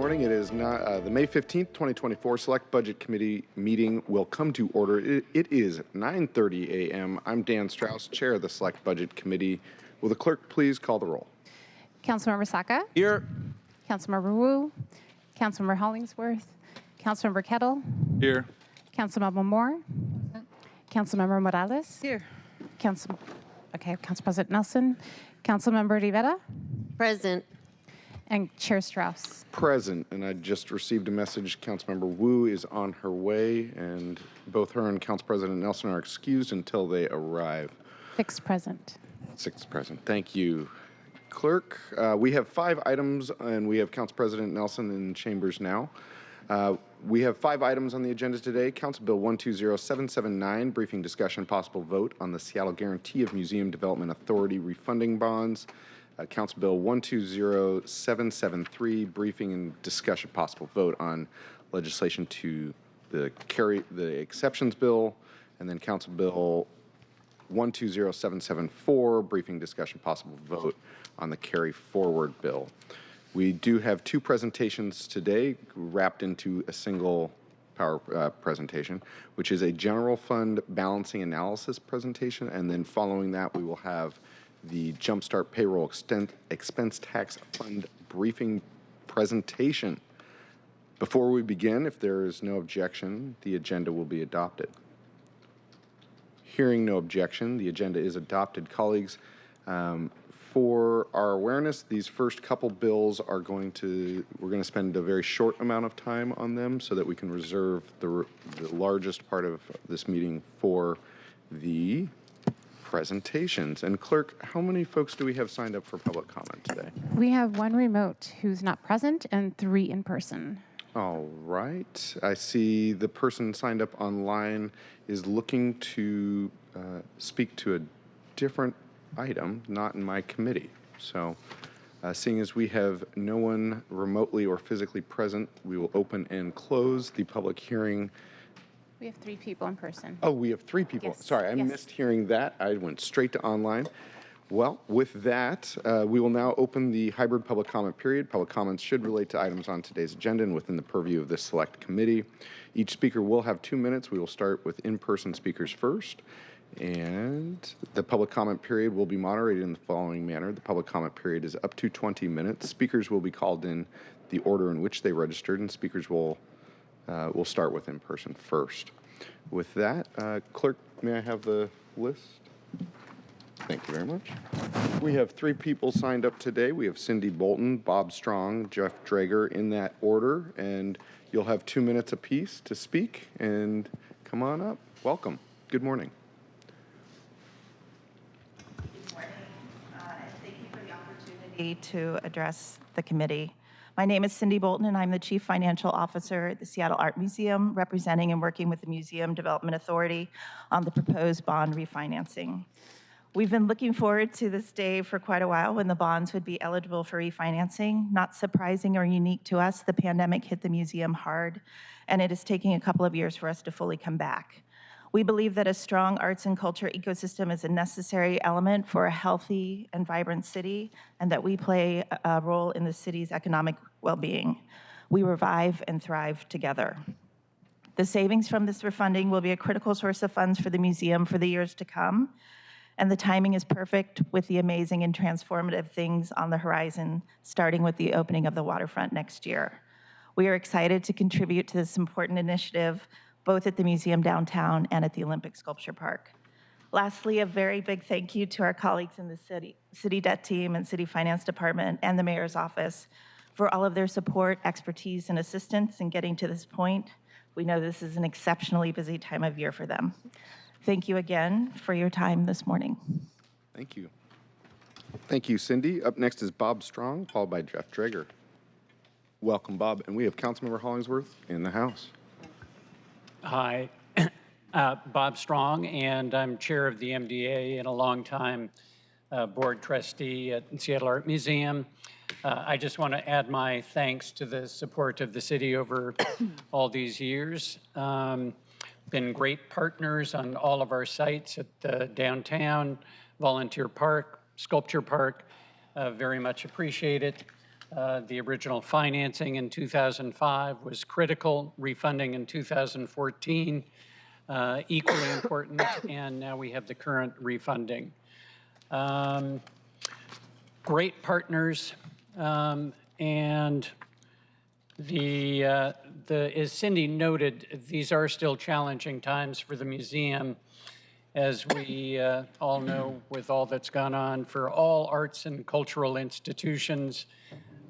morning. It is not the May 15th, 2024 Select Budget Committee meeting will come to order. It is 9:30 a.m. I'm Dan Strauss, Chair of the Select Budget Committee. Will the clerk please call the roll? Councilmember Saka? Here. Councilmember Wu? Councilmember Hollingsworth? Councilmember Kettle? Here. Councilmember Moore? Councilmember Morales? Here. Council President Nelson? Councilmember Rivera? Present. And Chair Strauss. Present, and I just received a message. Councilmember Wu is on her way, and both her and Council President Nelson are excused until they arrive. Fixed present. Sixth present. Thank you, Clerk. We have 5 items, and we have Council President Nelson in chambers now. We have 5 items on the agenda today. Council Bill 120779, briefing discussion possible vote on the Seattle Guarantee of Museum Development Authority refunding bonds. Council Bill 120773, briefing and discussion possible vote on legislation to the exceptions bill, and then Council Bill 120774, briefing discussion possible vote on the carry forward bill. We do have 2 presentations today wrapped into a single power presentation, which is a general fund balancing analysis presentation, and then following that we will have the JumpStart Payroll Expense Tax Fund briefing presentation. Before we begin, if there is no objection, the agenda will be adopted. Hearing no objection, the agenda is adopted. Colleagues, for our awareness, these first couple bills are we're going to spend a very short amount of time on them so that we can reserve the largest part of this meeting for the presentations. And Clerk, how many folks do we have signed up for public comment today? We have 1 remote who's not present and 3 in person. All right. I see the person signed up online is looking to speak to a different item, not in my committee. So seeing as we have no one remotely or physically present, we will open and close the public hearing. We have 3 people in person. Oh, we have 3 people. Yes. Sorry, I missed hearing that. I went straight to online. Well, with that, we will now open the hybrid public comment period. Public comments should relate to items on today's agenda and within the purview of this select committee. Each speaker will have 2 minutes. We will start with in-person speakers first. And the public comment period will be moderated in the following manner. The public comment period is up to 20 minutes. Speakers will be called in the order in which they registered, and speakers will start with in-person first. With that, Clerk, may I have the list? Thank you very much. We have 3 people signed up today. We have Cindy Bolton, Bob Strong, Jeff Drager in that order, and you'll have 2 minutes apiece to speak, and come on up. Welcome. Good morning. Good morning, and thank you for the opportunity to address the committee. My name is Cindy Bolton, and I'm the Chief Financial Officer at the Seattle Art Museum, representing and working with the Museum Development Authority on the proposed bond refinancing. We've been looking forward to this day for quite a while when the bonds would be eligible for refinancing. Not surprising or unique to us, the pandemic hit the museum hard, and it is taking a couple of years for us to fully come back. We believe that a strong arts and culture ecosystem is a necessary element for a healthy and vibrant city, and that we play a role in the city's economic well-being. We revive and thrive together. The savings from this refunding will be a critical source of funds for the museum for the years to come, and the timing is perfect with the amazing and transformative things on the horizon, starting with the opening of the waterfront next year. We are excited to contribute to this important initiative, both at the museum downtown and at the Olympic Sculpture Park. Lastly, a very big thank you to our colleagues in the city debt team and city finance department and the mayor's office for all of their support, expertise, and assistance in getting to this point. We know this is an exceptionally busy time of year for them. Thank you again for your time this morning. Thank you. Thank you, Cindy. Up next is Bob Strong, followed by Jeff Drager. Welcome, Bob. And we have Councilmember Hollingsworth in the house. Hi, Bob Strong, and I'm chair of the MDA and a longtime board trustee at the Seattle Art Museum. I just want to add my thanks to the support of the city over all these years. Been great partners on all of our sites at the downtown, Volunteer Park, Sculpture Park. Very much appreciate it. The original financing in 2005 was critical. Refunding in 2014, equally important. And now we have the current refunding. Great partners. And as Cindy noted, these are still challenging times for the museum, as we all know, with all that's gone on for all arts and cultural institutions.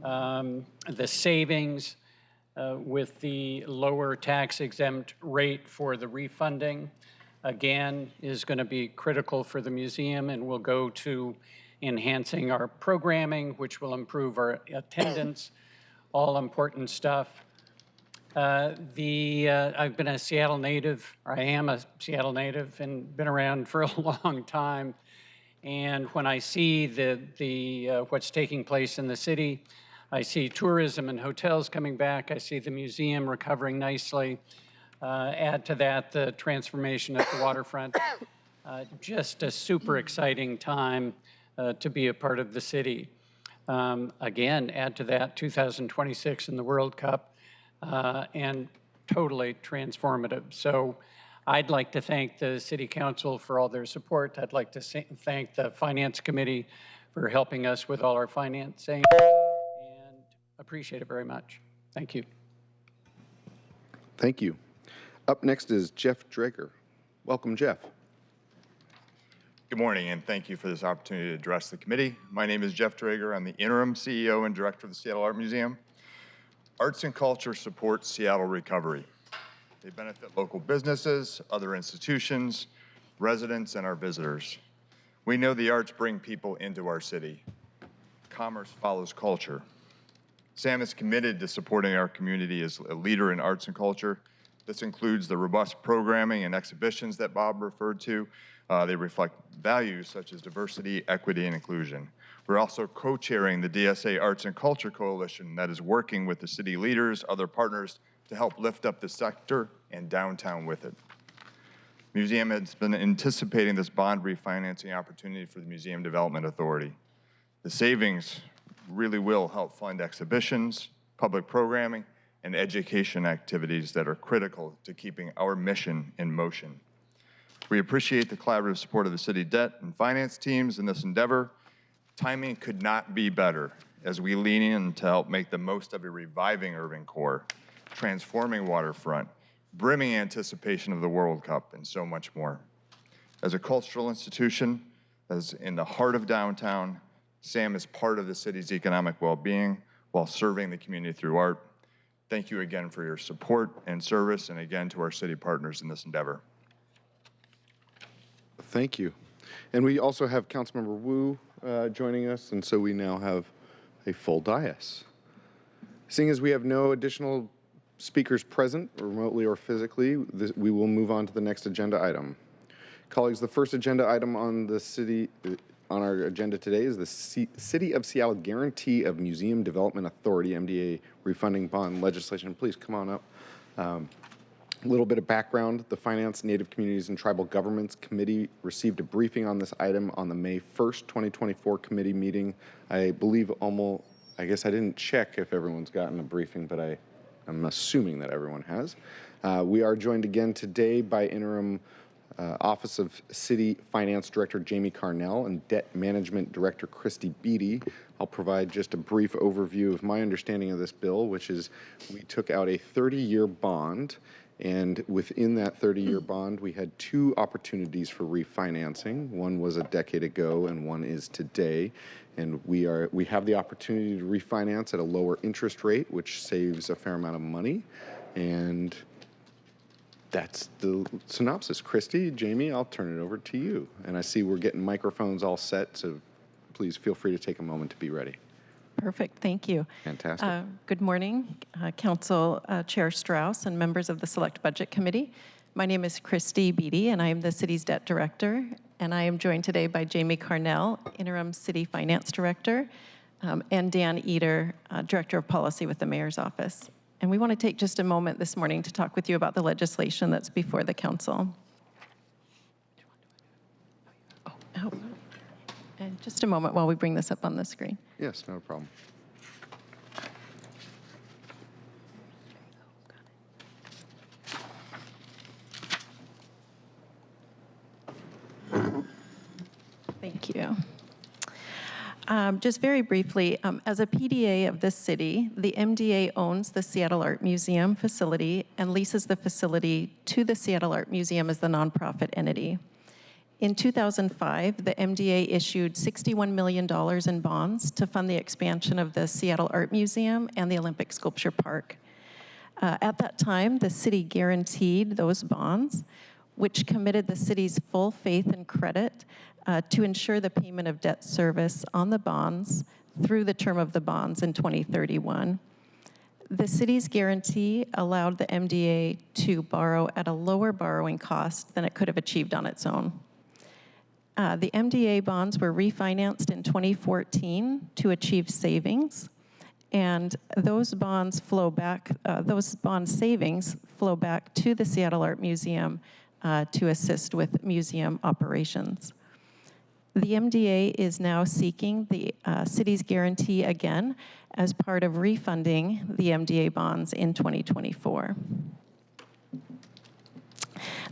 The savings with the lower tax exempt rate for the refunding, again, is going to be critical for the museum and will go to enhancing our programming, which will improve our attendance, all important stuff. I've been a Seattle native, or I am a Seattle native, and been around for a long time. And when I see what's taking place in the city, I see tourism and hotels coming back. I see the museum recovering nicely. Add to that the transformation at the waterfront. Just a super exciting time to be a part of the city. Again, add to that 2026 in the World Cup, and totally transformative. So I'd like to thank the City Council for all their support. I'd like to thank the Finance Committee for helping us with all our financing, and appreciate it very much. Thank you. Thank you. Up next is Jeff Drager. Welcome, Jeff. Good morning, and thank you for this opportunity to address the committee. My name is Jeff Drager. I'm the interim CEO and director of the Seattle Art Museum. Arts and culture support Seattle recovery. They benefit local businesses, other institutions, residents, and our visitors. We know the arts bring people into our city. Commerce follows culture. SAM is committed to supporting our community as a leader in arts and culture. This includes the robust programming and exhibitions that Bob referred to. They reflect values such as diversity, equity, and inclusion. We're also co-chairing the DSA Arts and Culture Coalition that is working with the city leaders, other partners, to help lift up the sector and downtown with it. The museum has been anticipating this bond refinancing opportunity for the Museum Development Authority. The savings really will help fund exhibitions, public programming, and education activities that are critical to keeping our mission in motion. We appreciate the collaborative support of the city debt and finance teams in this endeavor. Timing could not be better as we lean in to help make the most of a reviving urban core, transforming waterfront, brimming anticipation of the World Cup, and so much more. As a cultural institution that is in the heart of downtown, SAM is part of the city's economic well-being while serving the community through art. Thank you again for your support and service, and again to our city partners in this endeavor. Thank you. And we also have Councilmember Wu joining us, and so we now have a full dais. Seeing as we have no additional speakers present, remotely or physically, we will move on to the next agenda item. Colleagues, the first agenda item on our agenda today is the City of Seattle Guarantee of Museum Development Authority, MDA refunding bond legislation. Please come on up. A little bit of background. The Finance, Native Communities, and Tribal Governments Committee received a briefing on this item on the May 1st, 2024 committee meeting. I believe I guess I didn't check if everyone's gotten a briefing, but I'm assuming that everyone has. We are joined again today by Interim Office of City Finance Director Jamie Carnell and Debt Management Director Christy Beatty. I'll provide just a brief overview of my understanding of this bill, which is we took out a 30-year bond, and within that 30-year bond, we had two opportunities for refinancing. One was a decade ago, and one is today. And we have the opportunity to refinance at a lower interest rate, which saves a fair amount of money. And that's the synopsis. Christy, Jamie, I'll turn it over to you. And I see we're getting microphones all set, so please feel free to take a moment to be ready. Perfect, thank you. Fantastic. Good morning, Council Chair Strauss and members of the Select Budget Committee. My name is Christy Beatty, and I am the city's debt director. And I am joined today by Jamie Carnell, interim city finance director, and Dan Eder, director of policy with the mayor's office. And we want to take just a moment this morning to talk with you about the legislation that's before the council. And just a moment while we bring this up on the screen. Yes, no problem. Thank you. Just very briefly, as a PDA of this city, the MDA owns the Seattle Art Museum facility and leases the facility to the Seattle Art Museum as the nonprofit entity. In 2005, the MDA issued $61 million in bonds to fund the expansion of the Seattle Art Museum and the Olympic Sculpture Park. At that time, the city guaranteed those bonds, which committed the city's full faith and credit to ensure the payment of debt service on the bonds through the term of the bonds in 2031. The city's guarantee allowed the MDA to borrow at a lower borrowing cost than it could have achieved on its own. The MDA bonds were refinanced in 2014 to achieve savings, and those bonds flow back, those bond savings flow back to the Seattle Art Museum to assist with museum operations. The MDA is now seeking the city's guarantee again as part of refunding the MDA bonds in 2024.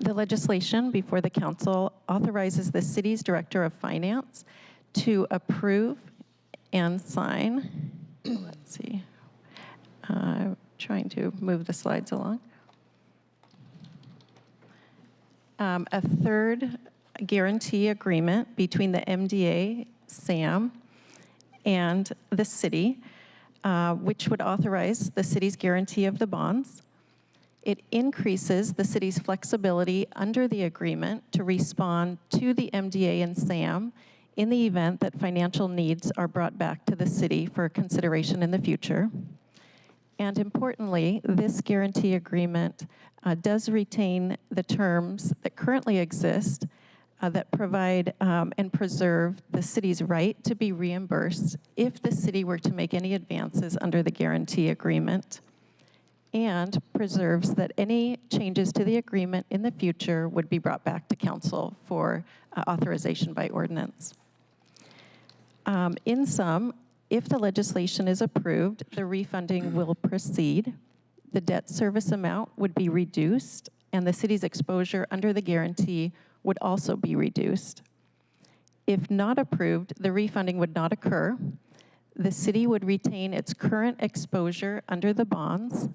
The legislation before the council authorizes the city's director of finance to approve and sign. Let's see. Trying to move the slides along. A third guarantee agreement between the MDA, SAM, and the city, which would authorize the city's guarantee of the bonds. It increases the city's flexibility under the agreement to respond to the MDA and SAM in the event that financial needs are brought back to the city for consideration in the future. And importantly, this guarantee agreement does retain the terms that currently exist that provide and preserve the city's right to be reimbursed if the city were to make any advances under the guarantee agreement, and preserves that any changes to the agreement in the future would be brought back to council for authorization by ordinance. In sum, if the legislation is approved, the refunding will proceed, the debt service amount would be reduced, and the city's exposure under the guarantee would also be reduced. If not approved, the refunding would not occur. The city would retain its current exposure under the bonds,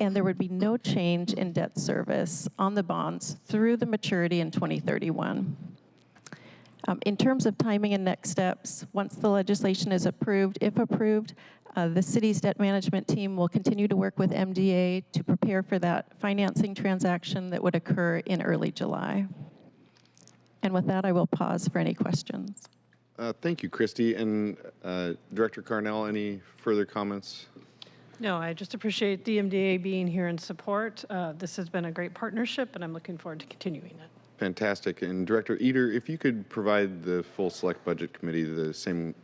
and there would be no change in debt service on the bonds through the maturity in 2031. In terms of timing and next steps, once the legislation is approved, if approved, the city's debt management team will continue to work with MDA to prepare for that financing transaction that would occur in early July. And with that, I will pause for any questions. Thank you, Christy. And Director Carnell, any further comments? No, I just appreciate the MDA being here in support. This has been a great partnership, and I'm looking forward to continuing it. Fantastic. And Director Eder, if you could provide the full Select Budget Committee the same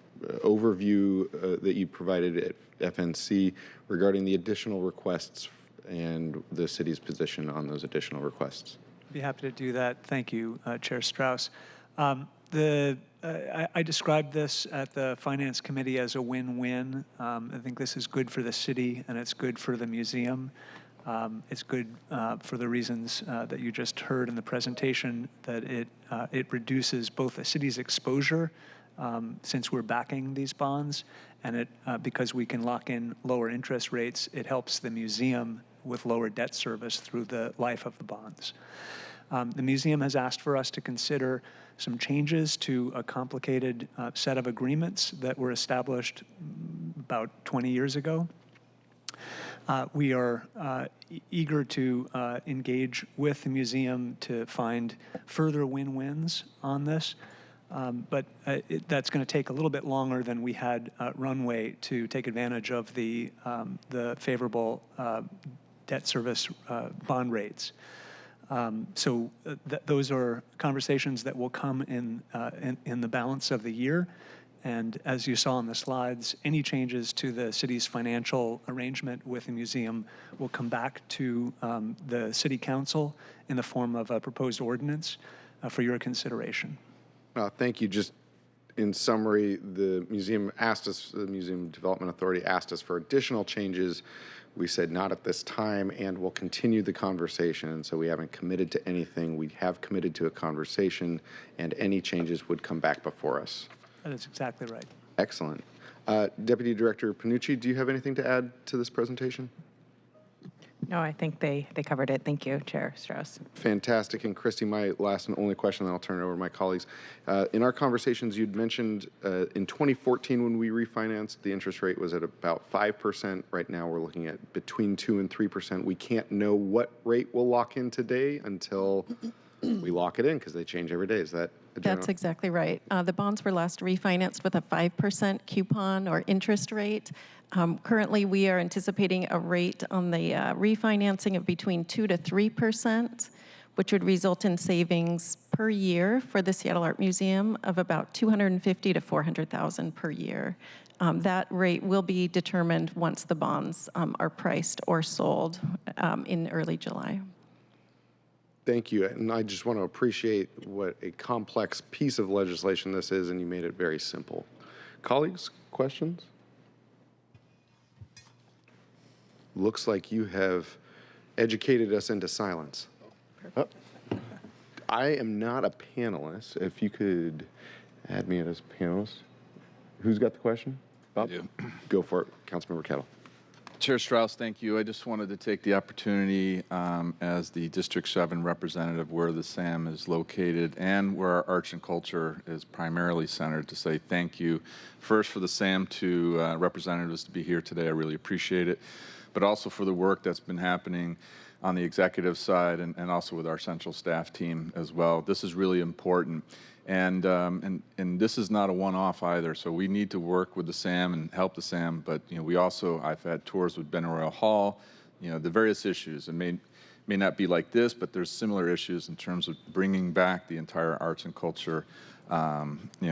overview that you provided at FNC regarding the additional requests and the city's position on those additional requests. I'd be happy to do that. Thank you, Chair Strauss. I described this at the Finance Committee as a win-win. I think this is good for the city and it's good for the museum. It's good for the reasons that you just heard in the presentation, that it reduces both the city's exposure since we're backing these bonds, and because we can lock in lower interest rates, it helps the museum with lower debt service through the life of the bonds. The museum has asked for us to consider some changes to a complicated set of agreements that were established about 20 years ago. We are eager to engage with the museum to find further win-wins on this, but that's going to take a little bit longer than we had runway to take advantage of the favorable debt service bond rates. So those are conversations that will come in the balance of the year. And as you saw on the slides, any changes to the city's financial arrangement with the museum will come back to the city council in the form of a proposed ordinance for your consideration. Thank you. Just in summary, the Museum Development Authority asked us for additional changes we said not at this time, and we'll continue the conversation. And so we haven't committed to anything. We have committed to a conversation, and any changes would come back before us. That is exactly right. Excellent. Deputy Director Panucci, do you have anything to add to this presentation? No, I think they covered it. Thank you, Chair Strauss. Fantastic. And Christy, my last and only question, then I'll turn it over to my colleagues. In our conversations, you'd mentioned in 2014 when we refinanced, the interest rate was at about 5%. Right now, we're looking at between 2 and 3%. We can't know what rate we'll lock in today until we lock it in because they change every day. Is that a general? That's exactly right. The bonds were last refinanced with a 5% coupon or interest rate. Currently, we are anticipating a rate on the refinancing of between 2 to 3%, which would result in savings per year for the Seattle Art Museum of about $250,000 to $400,000 per year. That rate will be determined once the bonds are priced or sold in early July. Thank you. And I just want to appreciate what a complex piece of legislation this is, and you made it very simple. Colleagues, questions? Looks like you have educated us into silence. Oh. I am not a panelist. If you could add me as a panelist. Who's got the question? Bob? I do. Go for it, Councilmember Kettle. Chair Strauss, thank you. I just wanted to take the opportunity as the District 7 representative where the SAM is located and where our arts and culture is primarily centered to say thank you. First for the SAM to representatives to be here today. I really appreciate it. But also for the work that's been happening on the executive side and also with our central staff team as well. This is really important. And this is not a one-off either. So we need to work with the SAM and help the SAM. But we also, I've had tours with Benaroya Hall. The various issues. It may not be like this, but there's similar issues in terms of bringing back the entire arts and culture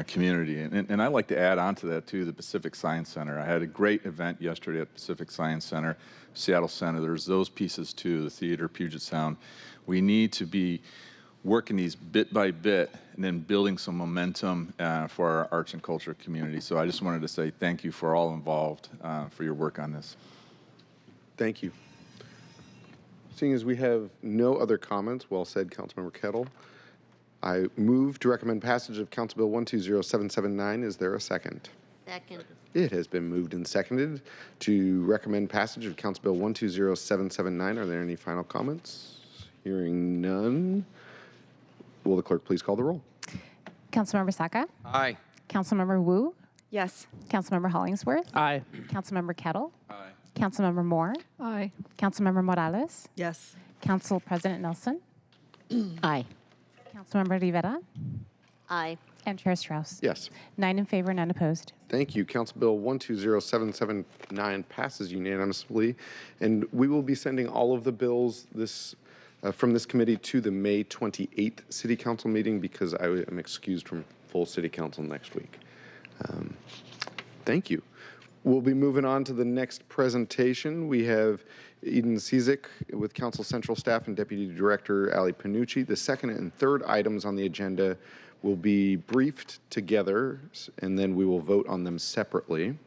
community. And I like to add on to that too, the Pacific Science Center. I had a great event yesterday at Pacific Science Center, Seattle Center. There's those pieces too, the theater, Puget Sound. We need to be working these bit by bit and then building some momentum for our arts and culture community. So I just wanted to say thank you for all involved for your work on this. Thank you. Seeing as we have no other comments, well said, Councilmember Kettle. I move to recommend passage of Council Bill 120779. Is there a second? Second. It has been moved and seconded to recommend passage of Council Bill 120779. Are there any final comments? Hearing none. Will the clerk please call the roll? Councilmember Saka? Aye. Councilmember Wu? Yes. Councilmember Hollingsworth? Aye. Councilmember Kettle? Aye. Councilmember Moore? Aye. Councilmember Morales? Yes. Council President Nelson? Aye. Councilmember Rivera? Aye. And Chair Strauss? Yes. 9 in favor, none opposed. Thank you. Council Bill 120779 passes unanimously, and we will be sending all of the bills from this committee to the May 28th City Council meeting because I am excused from full City Council next week. Thank you. We'll be moving on to the next presentation. We have Eden Cizik with Council Central Staff and Deputy Director Ali Panucci. The second and third items on the agenda will be briefed together, and then we will vote on them separately.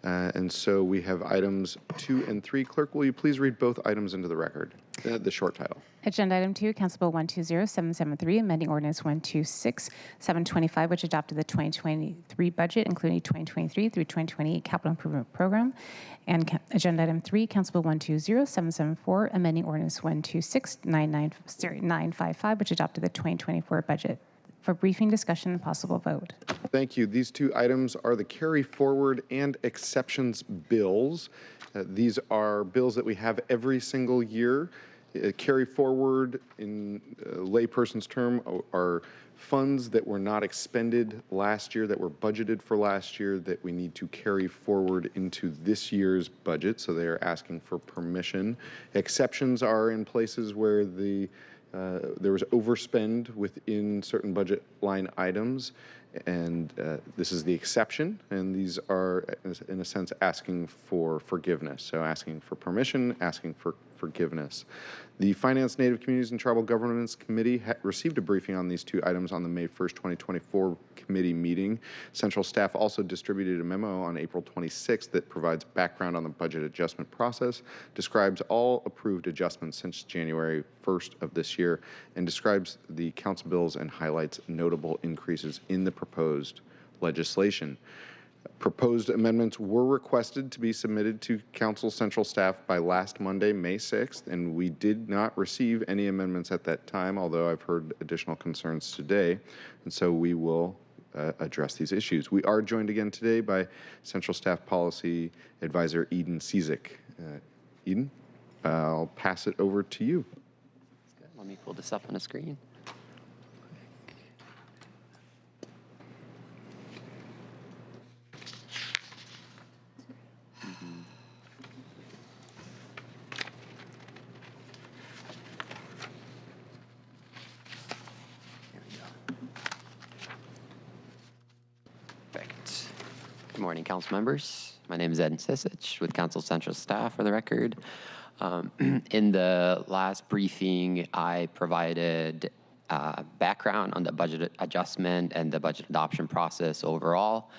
And so we have items 2 and 3. Clerk, will you please read both items into the record? The short title. Agenda item 2, Council Bill 120773, amending Ordinance 126725, which adopted the 2023 budget, including 2023 through 2028 capital improvement program. And agenda item 3, Council Bill 120774, amending Ordinance 126995, which adopted the 2024 budget. For briefing, discussion, and possible vote. Thank you. These two items are the carry forward and exceptions bills. These are bills that we have every single year. Carry forward, in layperson's term, are funds that were not expended last year, that were budgeted for last year, that we need to carry forward into this year's budget. So they are asking for permission. Exceptions are in places where there was overspend within certain budget line items, And this is the exception, and these are, in a sense, asking for forgiveness. So asking for permission, asking for forgiveness. The Finance, Native Communities, and Tribal Governments Committee received a briefing on these two items on the May 1st, 2024 committee meeting. Central staff also distributed a memo on April 26th that provides background on the budget adjustment process, describes all approved adjustments since January 1st of this year, and describes the council bills and highlights notable increases in the proposed legislation. Proposed amendments were requested to be submitted to Council Central staff by last Monday, May 6th, and we did not receive any amendments at that time, although I've heard additional concerns today, and so we will address these issues. We are joined again today by Central Staff Policy Advisor Eden Cizik. Eden, I'll pass it over to you. Good. Let me pull this up on the screen. Perfect. Good morning, council members. My name is Ed Cizik with Council Central staff, for the record. In the last briefing, I provided background on the budget adjustment and the budget adoption process overall.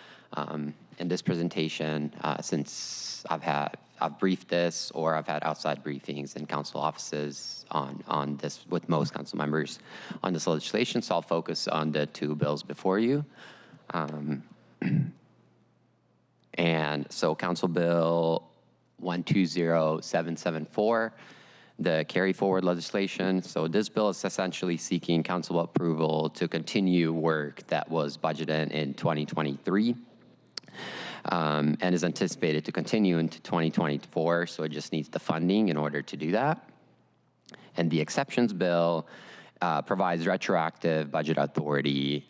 In this presentation, since I've briefed this, or I've had outside briefings in council offices on this with most council members on this legislation, so I'll focus on the two bills before you. And so Council Bill 120774, the carry forward legislation. So this bill is essentially seeking council approval to continue work that was budgeted in 2023 and is anticipated to continue into 2024. So it just needs the funding in order to do that. And the exceptions bill provides retroactive budget authority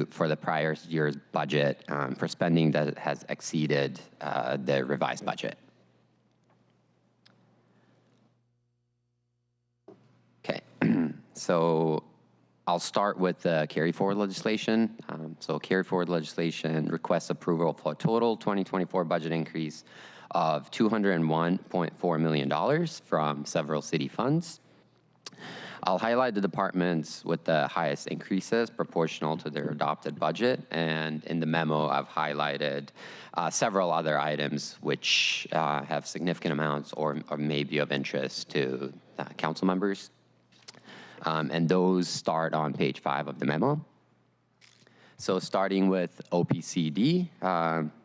for the prior year's budget for spending that has exceeded the revised budget. Okay, so I'll start with the carry forward legislation. So carry forward legislation requests approval for a total 2024 budget increase of $201.4 million from several city funds. I'll highlight the departments with the highest increases proportional to their adopted budget, and in the memo I've highlighted several other items which have significant amounts or may be of interest to council members. And those start on page 5 of the memo. So starting with OPCD,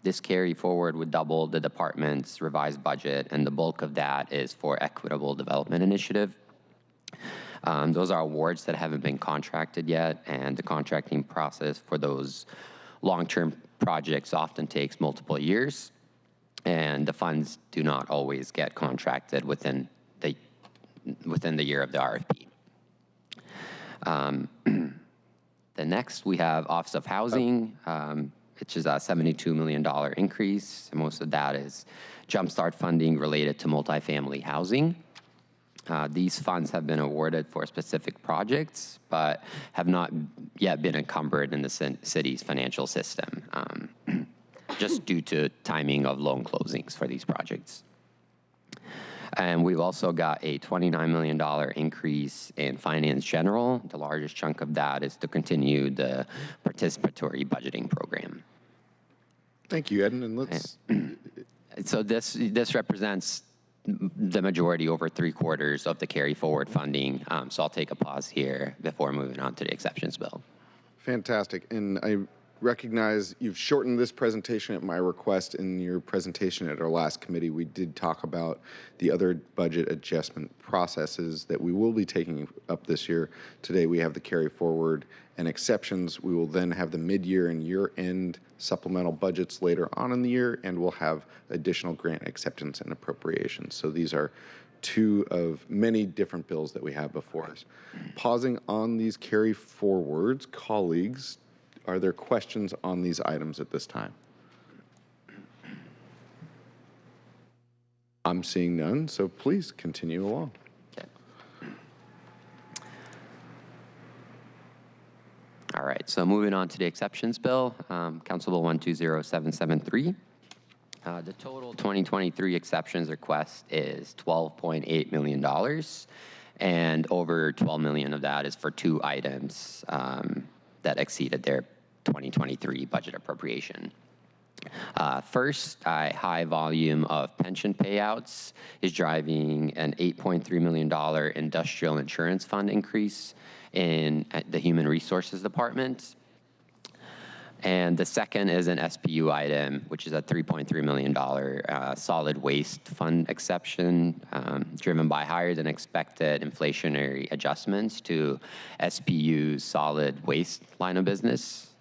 this carry forward would double the department's revised budget, and the bulk of that is for Equitable Development Initiative. Those are awards that haven't been contracted yet, and the contracting process for those long-term projects often takes multiple years, and the funds do not always get contracted within the year of the RFP. The next, we have Office of Housing, which is a $72 million increase. Most of that is JumpStart funding related to multifamily housing. These funds have been awarded for specific projects, but have not yet been encumbered in the city's financial system, just due to timing of loan closings for these projects. And we've also got a $29 million increase in Finance General. The largest chunk of that is to continue the participatory budgeting program. Thank you, Eden. And let's. So this represents the majority, over 3/4 of the carry forward funding. So I'll take a pause here before moving on to the exceptions bill. Fantastic. And I recognize you've shortened this presentation at my request. In your presentation at our last committee, we did talk about the other budget adjustment processes that we will be taking up this year. Today we have the carry forward and exceptions. We will then have the mid-year and year-end supplemental budgets later on in the year, and we'll have additional grant acceptance and appropriations. So these are two of many different bills that we have before us. Pausing on these carry forwards, colleagues, are there questions on these items at this time? I'm seeing none, so please continue along. Okay. All right, so moving on to the exceptions bill, Council Bill 120773. The total 2023 exceptions request is $12.8 million, and over $12 million of that is for two items that exceeded their 2023 budget appropriation. First, a high volume of pension payouts is driving an $8.3 million industrial insurance fund increase in the Human Resources Department. And the second is an SPU item, which is a $3.3 million solid waste fund exception driven by higher than expected inflationary adjustments to SPU's solid waste line of business.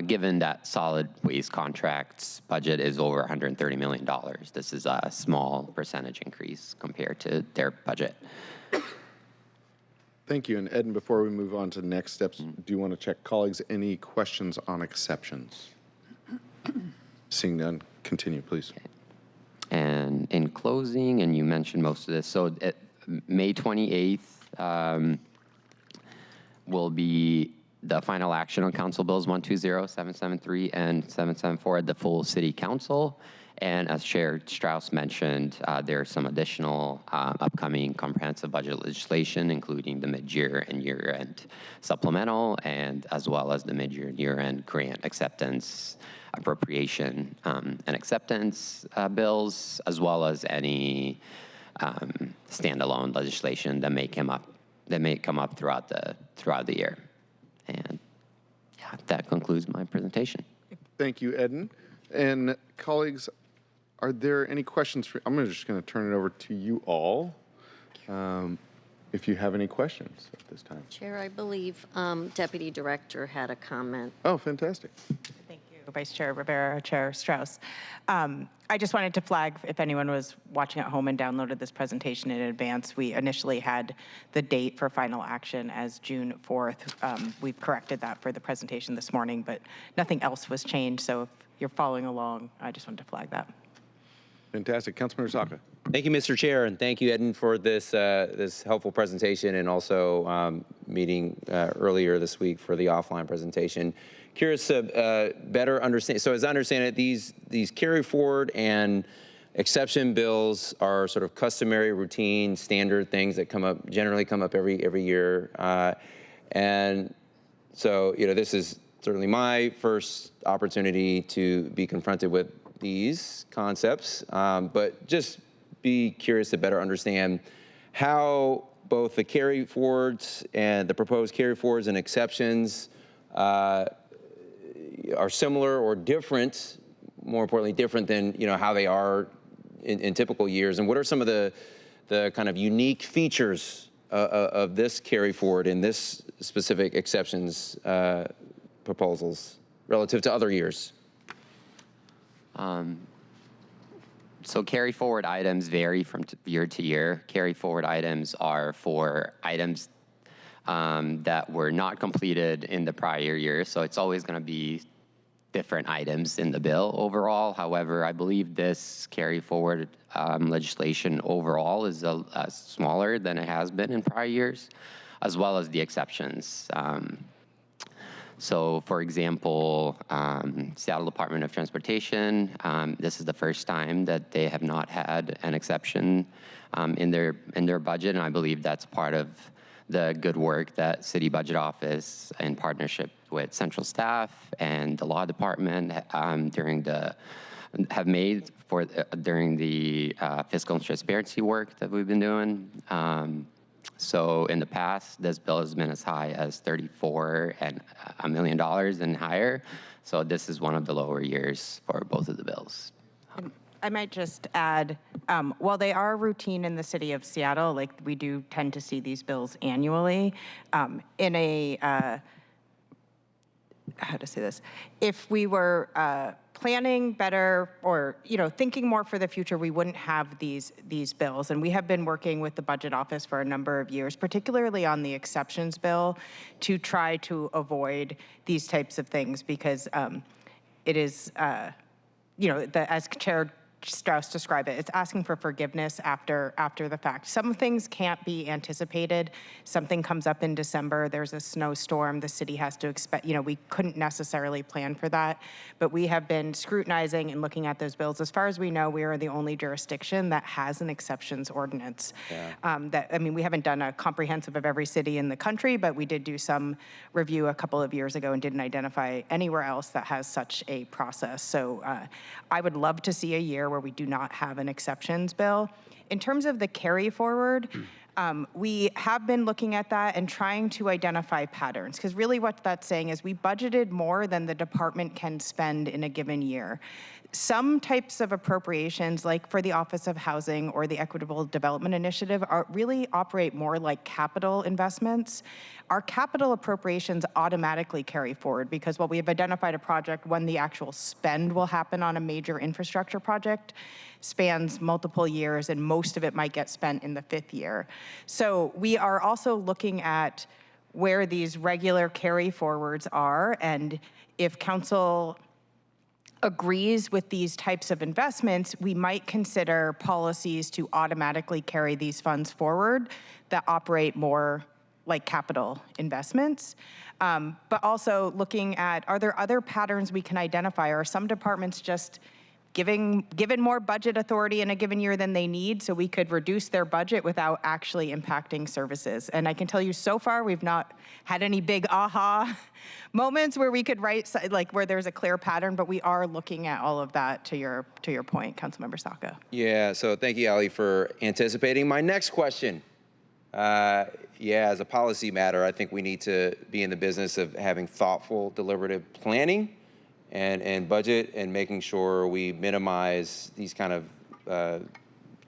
Given that solid waste contracts budget is over $130 million, this is a small percentage increase compared to their budget. Thank you. And Ed, before we move on to the next steps, do you want to check colleagues any questions on exceptions? Seeing none, continue, please. Okay. And in closing, and you mentioned most of this, so May 28th will be the final action on Council Bills 120, 773, and 774 at the full City Council. And as Chair Strauss mentioned, there are some additional upcoming comprehensive budget legislation, including the mid-year and year-end supplemental, and as well as the mid-year and year-end grant acceptance, appropriation, and acceptance bills, as well as any standalone legislation that may come up throughout the year. And yeah, that concludes my presentation. Thank you, Eden. And colleagues, are there any questions for, I'm just going to turn it over to you all if you have any questions at this time. Chair, I believe Deputy Director had a comment. Oh, fantastic. Thank you, Vice Chair Rivera, Chair Strauss. I just wanted to flag, if anyone was watching at home and downloaded this presentation in advance, we initially had the date for final action as June 4th. We've corrected that for the presentation this morning, but nothing else was changed. So if you're following along, I just wanted to flag that. Fantastic. Councilmember Saka. Thank you, Mr. Chair, and thank you, Eden, for this this helpful presentation, and also meeting earlier this week for the offline presentation. Curious to better understand. So, as I understand it, these carry forward and exception bills are sort of customary, routine, standard things that generally come up every year, and so this is certainly my first opportunity to be confronted with these concepts, but just be curious to better understand how both the carry forwards and the proposed carry forwards and exceptions are similar or different, more importantly, different than how they are in typical years, and what are some of the kind of unique features of this carry forward in this specific exceptions proposals relative to other years? So carry forward items vary from year to year. Carry forward items are for items that were not completed in the prior year. So it's always going to be different items in the bill overall. However, I believe this carry forward legislation overall is smaller than it has been in prior years, as well as the exceptions. So, for example, Seattle Department of Transportation, this is the first time that they have not had an exception in their budget, and I believe that's part of the good work that City Budget Office, in partnership with central staff and the Law Department, during the fiscal transparency work that we've been doing. So in the past, this bill has been as high as $34 million and higher. So this is one of the lower years for both of the bills. I might just add, while they are routine in the city of Seattle, like we do tend to see these bills annually, in a, how to say this, if we were planning better or thinking more for the future, we wouldn't have these bills. And we have been working with the Budget Office for a number of years, particularly on the exceptions bill, to try to avoid these types of things, because it is, as Chair Strauss describe it. It's asking for forgiveness after the fact. Some things can't be anticipated. Something comes up in December, there's a snowstorm, the city has to expect, we couldn't necessarily plan for that. But we have been scrutinizing and looking at those bills. As far as we know, we are the only jurisdiction that has an exceptions ordinance. We haven't done a comprehensive of every city in the country, but we did do some review a couple of years ago and didn't identify anywhere else that has such a process. So I would love to see a year where we do not have an exceptions bill. In terms of the carry forward, we have been looking at that and trying to identify patterns, because really what that's saying is we budgeted more than the department can spend in a given year. Some types of appropriations, like for the Office of Housing or the Equitable Development Initiative, really operate more like capital investments. Our capital appropriations automatically carry forward because while we have identified a project, when the actual spend will happen on a major infrastructure project spans multiple years, and most of it might get spent in the 5th year. So we are also looking at where these regular carry forwards are, and if council agrees with these types of investments, we might consider policies to automatically carry these funds forward that operate more like capital investments. But also looking at, are there other patterns we can identify? Are some departments just given more budget authority in a given year than they need, so we could reduce their budget without actually impacting services? And I can tell you so far, we've not had any big aha moments where we could where there's a clear pattern, but we are looking at all of that to your point, Councilmember Saka. Yeah, so thank you, Ali, for anticipating my next question. As a policy matter, I think we need to be in the business of having thoughtful, deliberative planning and budget, and making sure we minimize these kind of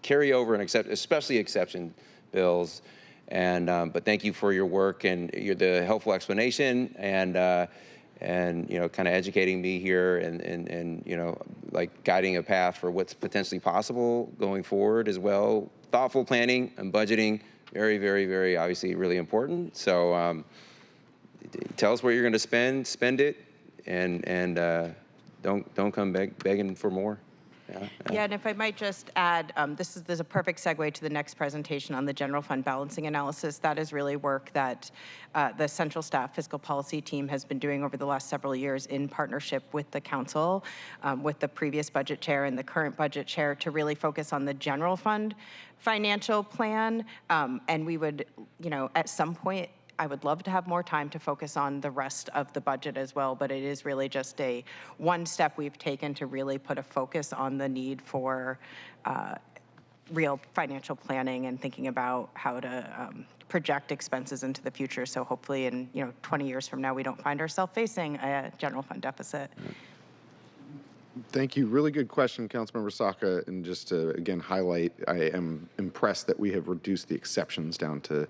carryover and especially exception bills. And but thank you for your work and the helpful explanation and kind of educating me here and like guiding a path for what's potentially possible going forward as well. Thoughtful planning and budgeting, very, very, very obviously really important. So tell us where you're going to spend it. And don't come begging for more. Yeah, and if I might just add, there's a perfect segue to the next presentation on the general fund balancing analysis. That is really work that the central staff fiscal policy team has been doing over the last several years in partnership with the council, with the previous budget chair and the current budget chair, to really focus on the general fund financial plan. And we would, at some point, I would love to have more time to focus on the rest of the budget as well, but it is really just one step we've taken to really put a focus on the need for real financial planning and thinking about how to project expenses into the future. So hopefully in 20 years from now, we don't find ourselves facing a general fund deficit. Thank you. Really good question, Councilmember Saka. And just to, again, highlight, I am impressed that we have reduced the exceptions down to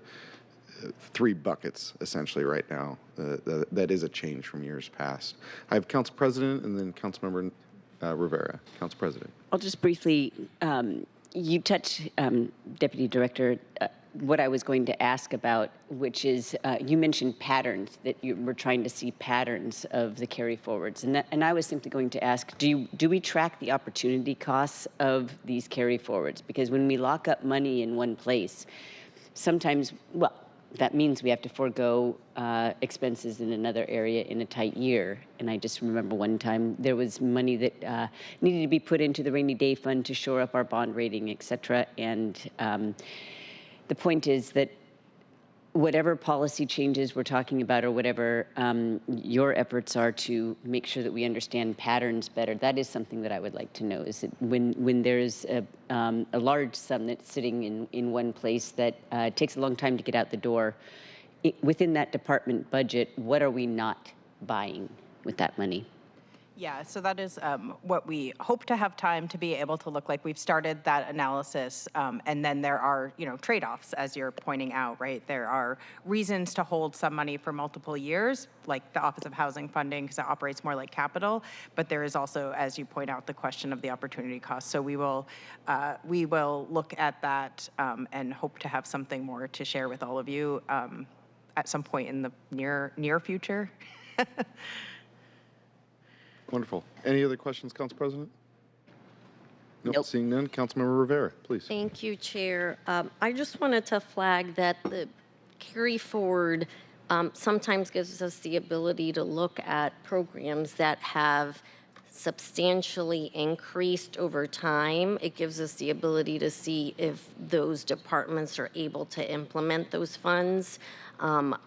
3 buckets essentially right now. That is a change from years past. I have Council President and then Councilmember Rivera. Council President. I'll just briefly, you touched, Deputy Director, what I was going to ask about, which is you mentioned patterns, that you were trying to see patterns of the carry forwards. And I was simply going to ask, do we track the opportunity costs of these carry forwards? Because when we lock up money in one place, sometimes, that means we have to forego expenses in another area in a tight year. And I just remember one time there was money that needed to be put into the rainy day fund to shore up our bond rating, et cetera. And the point is that whatever policy changes we're talking about, or whatever your efforts are to make sure that we understand patterns better, that is something that I would like to know. Is that when there's a large sum that's sitting in one place that takes a long time to get out the door, within that department budget, what are we not buying with that money? Yeah, so that is what we hope to have time to be able to look like. We've started that analysis, and then there are, trade-offs, as you're pointing out, right? There are reasons to hold some money for multiple years, like the Office of Housing funding, because it operates more like capital. But there is also, as you point out, the question of the opportunity cost. So we will look at that and hope to have something more to share with all of you at some point in the near future. Wonderful. Any other questions, Council President? Nope. Seeing none, Councilmember Rivera, please. Thank you, Chair. I just wanted to flag that the carry forward sometimes gives us the ability to look at programs that have substantially increased over time. It gives us the ability to see if those departments are able to implement those funds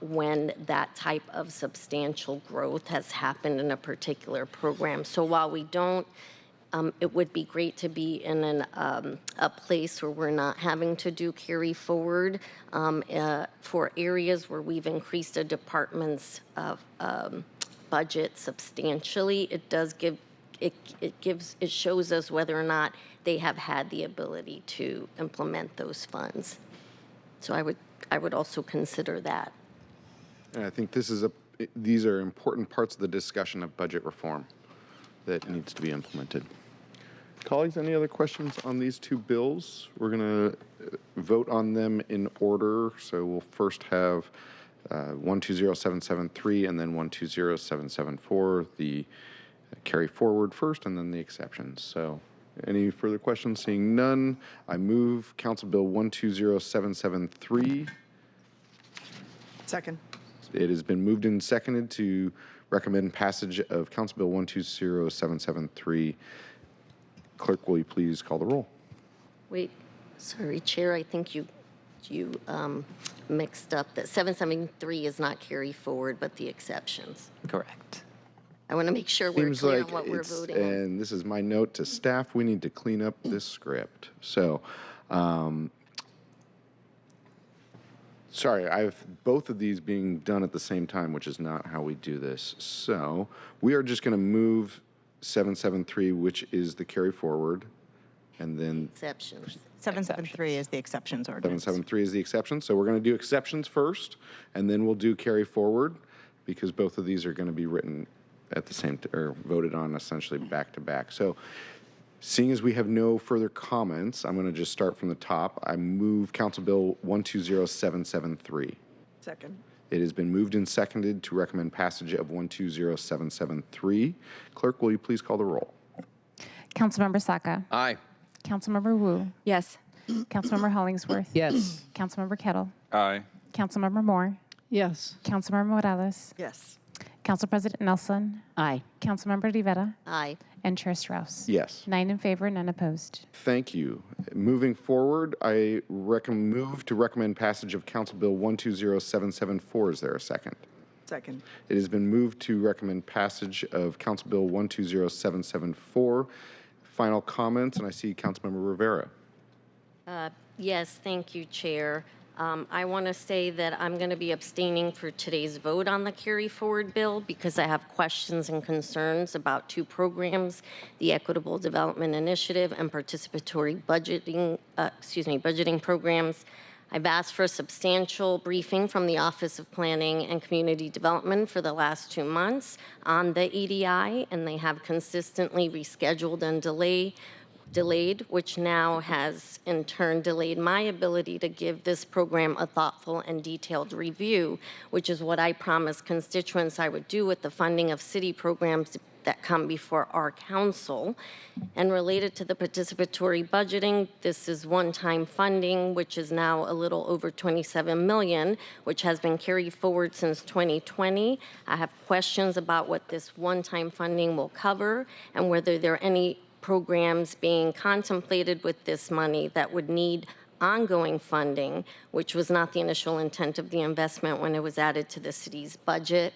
when that type of substantial growth has happened in a particular program. So while we don't, it would be great to be in a place where we're not having to do carry forward for areas where we've increased a department's budget substantially. It does give it shows us whether or not they have had the ability to implement those funds. So I would also consider that. And I think these are important parts of the discussion of budget reform that needs to be implemented. Colleagues, any other questions on these two bills? We're going to vote on them in order. So we'll first have 120773 and then 120774, the carry forward first and then the exceptions. So any further questions? Seeing none, I move Council Bill 120773. Second. It has been moved and seconded to recommend passage of Council Bill 120773. Clerk, will you please call the roll? Wait, sorry, Chair, I think you mixed up that 773 is not carry forward, but the exceptions. Correct. I want to make sure we're Seems clear like on what we're it's, voting on. and this is my note to staff, we need to clean up this script. So, sorry, I have both of these being done at the same time, which is not how we do this. So we are just going to move 773, which is the carry forward, and then Exceptions. 773 is the exceptions ordinance. 773 is the exception. So we're going to do exceptions first, and then we'll do carry forward, because both of these are going to be written at the same, or voted on essentially back to back. So seeing as we have no further comments, I'm going to just start from the top. I move Council Bill 120773. Second. It has been moved and seconded to recommend passage of 120773. Clerk, will you please call the roll? Councilmember Saka. Aye. Councilmember Wu. Yes. Councilmember Hollingsworth. Yes. Councilmember Kettle. Aye. Councilmember Moore. Yes. Councilmember Morales. Yes. Council President Nelson. Aye. Councilmember Rivera. Aye. And Chair Strauss. Yes. 9 in favor, none opposed. Thank you. Moving forward, I move to recommend passage of Council Bill 120774. Is there a second? Second. It has been moved to recommend passage of Council Bill 120774. Final comments, and I see Councilmember Rivera. Yes, thank you, Chair. I want to say that I'm going to be abstaining for today's vote on the carry forward bill because I have questions and concerns about two programs, the Equitable Development Initiative and participatory budgeting programs. I've asked for a substantial briefing from the Office of Planning and Community Development for the last 2 months on the EDI, and they have consistently rescheduled and delayed, which now has in turn delayed my ability to give this program a thoughtful and detailed review, which is what I promised constituents I would do with the funding of city programs that come before our council. And related to the participatory budgeting, this is one-time funding, which is now a little over $27 million, which has been carried forward since 2020. I have questions about what this one-time funding will cover and whether there are any programs being contemplated with this money that would need ongoing funding, which was not the initial intent of the investment when it was added to the city's budget.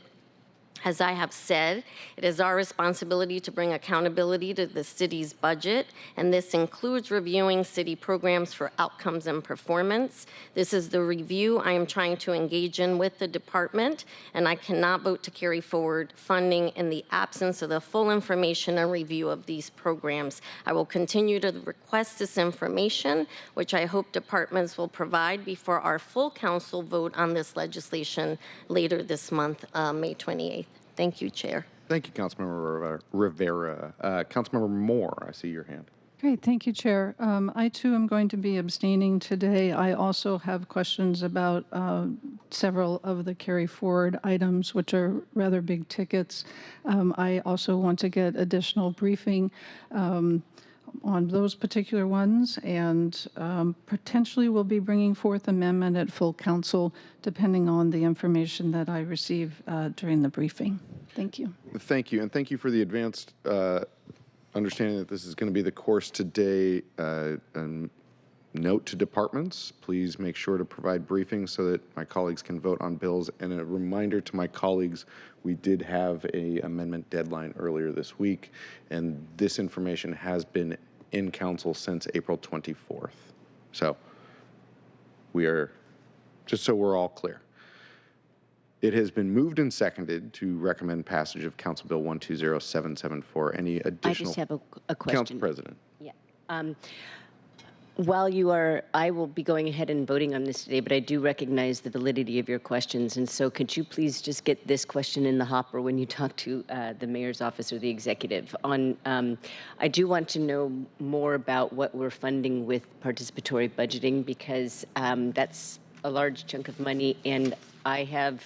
As I have said, it is our responsibility to bring accountability to the city's budget, and this includes reviewing city programs for outcomes and performance. This is the review I am trying to engage in with the department, and I cannot vote to carry forward funding in the absence of the full information and review of these programs. I will continue to request this information, which I hope departments will provide before our full council vote on this legislation later this month, May 28th. Thank you, Chair. Thank you, Councilmember Rivera. Councilmember Moore, I see your hand. Great, thank you, Chair. I too am going to be abstaining today. I also have questions about several of the carry forward items, which are rather big tickets. I also want to get additional briefing on those particular ones, and potentially will be bringing forth amendment at full council, depending on the information that I receive during the briefing. Thank you. Thank you, and thank you for the advanced understanding that this is going to be the course today. And note to departments, please make sure to provide briefings so that my colleagues can vote on bills. And a reminder to my colleagues, we did have a amendment deadline earlier this week, and this information has been in council since April 24th. So we are, just so we're all clear. It has been moved and seconded to recommend passage of Council Bill 120774. Any additional? I just have a question. Council President. Yeah. While you are, I will be going ahead and voting on this today, but I do recognize the validity of your questions. And so could you please just get this question in the hopper when you talk to the mayor's office or the executive? I do want to know more about what we're funding with participatory budgeting, because that's a large chunk of money. And I have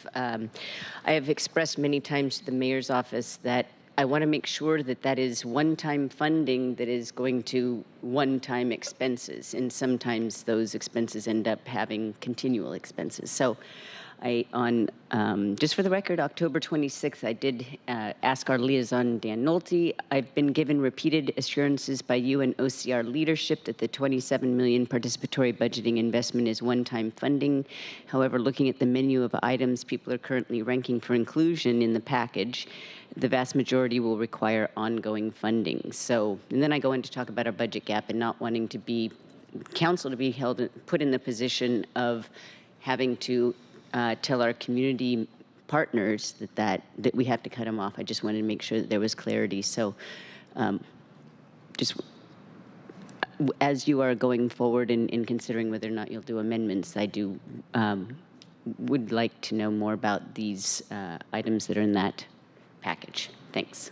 expressed many times to the mayor's office that I want to make sure that that is one-time funding that is going to one-time expenses, and sometimes those expenses end up having continual expenses. So just for the record, October 26th, I did ask our liaison, Dan Nolte. I've been given repeated assurances by you and OCR leadership that the $27 million participatory budgeting investment is one-time funding. However, looking at the menu of items people are currently ranking for inclusion in the package, the vast majority will require ongoing funding. So, and then I go in to talk about our budget gap and not wanting to be, council to be put in the position of having to tell our community partners that we have to cut them off. I just wanted to make sure that there was clarity. So just as you are going forward in considering whether or not you'll do amendments, I do would like to know more about these items that are in that package. Thanks.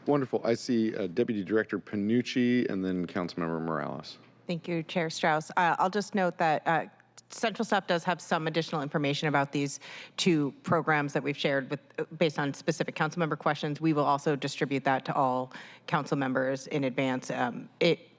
Wonderful. I see Deputy Director Panucci and then Councilmember Morales. Thank you, Chair Strauss. I'll just note that Central Staff does have some additional information about these two programs that we've shared with, based on specific council member questions. We will also distribute that to all council members in advance.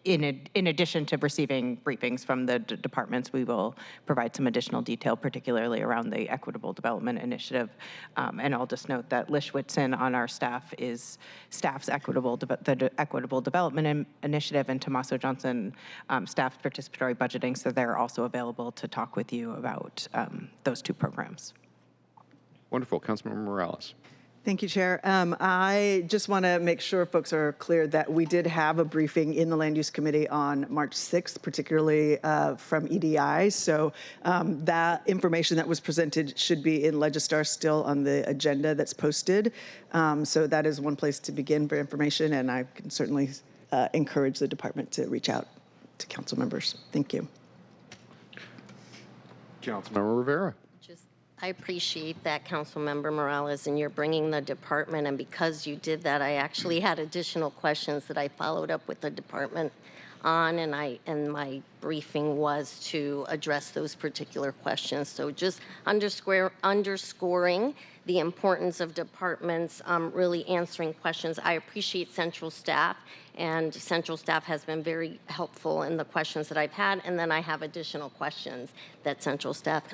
In addition to receiving briefings from the departments, we will provide some additional detail, particularly around the Equitable Development Initiative. And I'll just note that Lish Whitson on our staff is staff's the Equitable Development Initiative, and Tommaso Johnson staff participatory budgeting, so they're also available to talk with you about those two programs. Wonderful. Councilmember Morales. Thank you, Chair. I just want to make sure folks are clear that we did have a briefing in the Land Use Committee on March 6th, particularly from EDI. So that information that was presented should be in Legistar still on the agenda that's posted. So that is one place to begin for information, and I can certainly encourage the department to reach out to council members. Thank you. Councilmember Rivera. I appreciate that, Councilmember Morales, and you're bringing the department, and because you did that, I actually had additional questions that I followed up with the department on, and my briefing was to address those particular questions. So just underscoring the importance of departments really answering questions. I appreciate Central Staff, and Central Staff has been very helpful in the questions that I've had, and then I have additional questions that Central Staff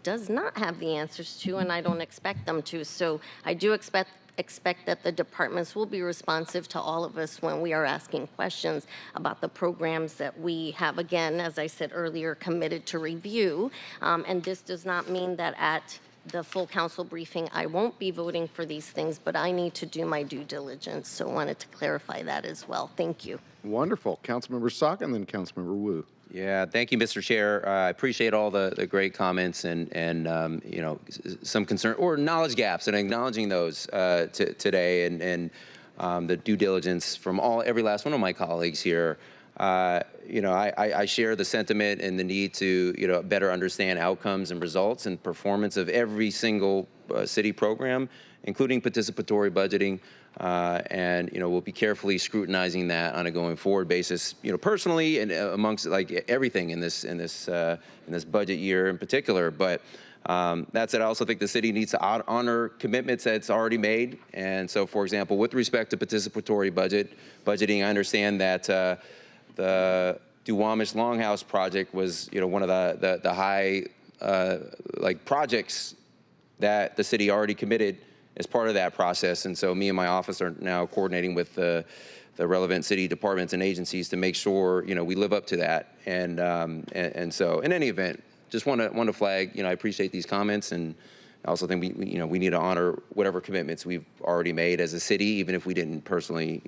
does not have the answers to, and I don't expect them to. So I do expect that the departments will be responsive to all of us when we are asking questions about the programs that we have, again, as I said earlier, committed to review. And this does not mean that at the full council briefing I won't be voting for these things, but I need to do my due diligence. So I wanted to clarify that as well. Thank you. Wonderful. Councilmember Sock and then Councilmember Wu. Yeah, thank you, Mr. Chair. I appreciate all the great comments and you know, some concern or knowledge gaps, and acknowledging those today, and the due diligence from every last one of my colleagues here. You know, I share the sentiment and the need to better understand outcomes and results and performance of every single city program, including participatory budgeting. And we'll be carefully scrutinizing that on a going forward basis. Personally and amongst like everything in this budget year in particular. But That said, I also think the city needs to honor commitments that it's already made. And so, for example, with respect to participatory budgeting, I understand that the Duwamish Longhouse project was, one of the high projects that the city already committed as part of that process. And so me and my office are now coordinating with the relevant city departments and agencies to make sure, we live up to that. And so in any event, just want to flag, I appreciate these comments, and I also think we need to honor whatever commitments we've already made as a city, even if we didn't personally,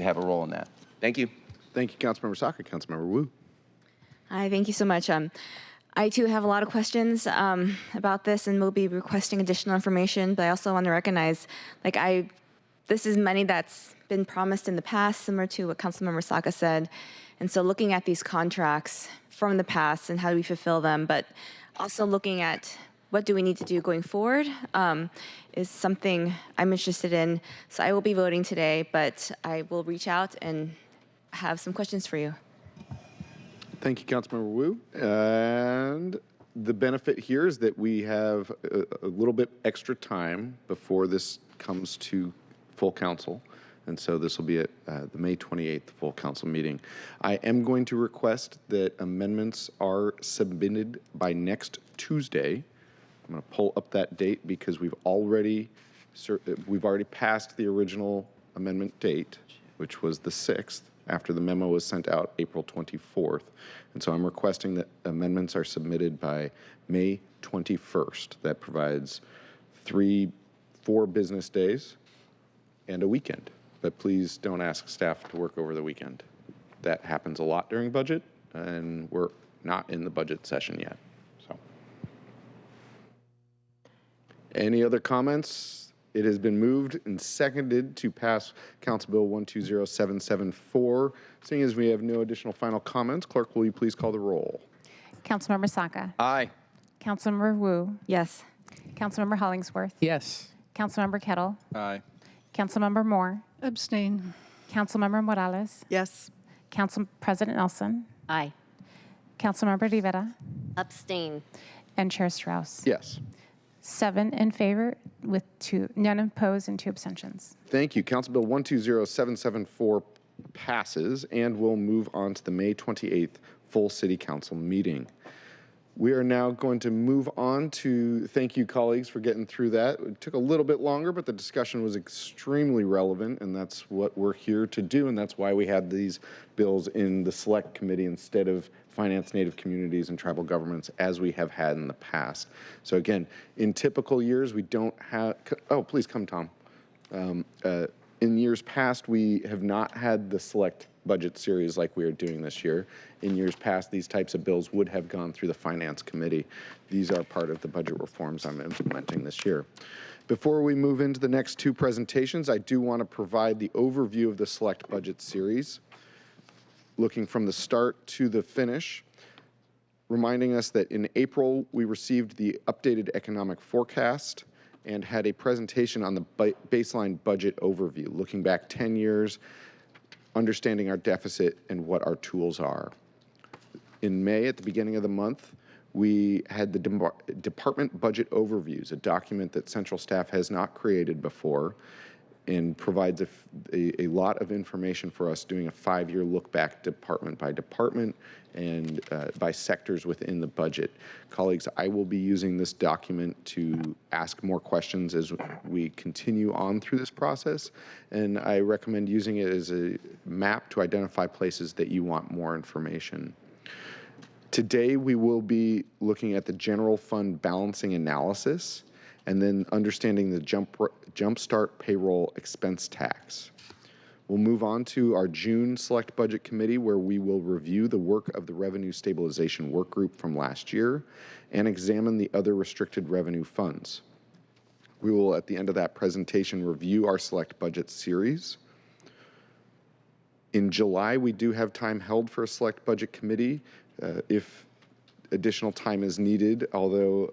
have a role in that. Thank you. Thank you, Councilmember Saka. Councilmember Wu. Hi, thank you so much. I too have a lot of questions about this, and will be requesting additional information. But I also want to recognize, this is money that's been promised in the past, similar to what Councilmember Saka said. And so, looking at these contracts from the past and how do we fulfill them, but also looking at what do we need to do going forward is something I'm interested in. So I will be voting today, but I will reach out and have some questions for you. Thank you, Councilmember Wu. And the benefit here is that we have a little bit extra time before this comes to full council. And so this will be at the May 28th full council meeting. I am going to request that amendments are submitted by next Tuesday. I'm going to pull up that date because we've already passed the original amendment date, which was the 6th, after the memo was sent out April 24th. And so I'm requesting that amendments are submitted by May 21st. That provides 4 business days and a weekend. But please don't ask staff to work over the weekend. That happens a lot during budget, and we're not in the budget session yet. So, any other comments? It has been moved and seconded to pass Council Bill 120774. Seeing as we have no additional final comments, Clerk, will you please call the roll? Councilmember Saka. Aye. Councilmember Wu. Yes. Councilmember Hollingsworth. Yes. Councilmember Kettle. Aye. Councilmember Moore. Abstain. Councilmember Morales. Yes. Council President Nelson. Aye. Councilmember Rivera. Abstain. And Chair Strauss. Yes. 7 in favor with none opposed and 2 abstentions. Thank you. Council Bill 120774 passes, and we'll move on to the May 28th full City Council meeting. We are now going to move on to, thank you colleagues for getting through that. It took a little bit longer, but the discussion was extremely relevant, and that's what we're here to do, and that's why we had these bills in the Select Committee instead of Finance, Native Communities, and Tribal Governments as we have had in the past. So again, in typical years, we don't have, oh, please come, Tom. In years past, we have not had the Select budget series like we are doing this year. In years past, these types of bills would have gone through the Finance Committee. These are part of the budget reforms I'm implementing this year. Before we move into the next 2 presentations, I do want to provide the overview of the Select budget series, looking from the start to the finish, reminding us that in April, we received the updated economic forecast and had a presentation on the baseline budget overview, looking back 10 years, understanding our deficit and what our tools are. In May, at the beginning of the month, we had the department budget overviews, a document that central staff has not created before and provides a lot of information for us doing a 5-year look back department by department and by sectors within the budget. Colleagues, I will be using this document to ask more questions as we continue on through this process, and I recommend using it as a map to identify places that you want more information. Today, we will be looking at the general fund balancing analysis and then understanding the JumpStart payroll expense tax. We'll move on to our June Select Budget Committee, where we will review the work of the Revenue Stabilization Work Group from last year and examine the other restricted revenue funds. We will, at the end of that presentation, review our Select Budget series. In July, we do have time held for a Select Budget Committee if additional time is needed, although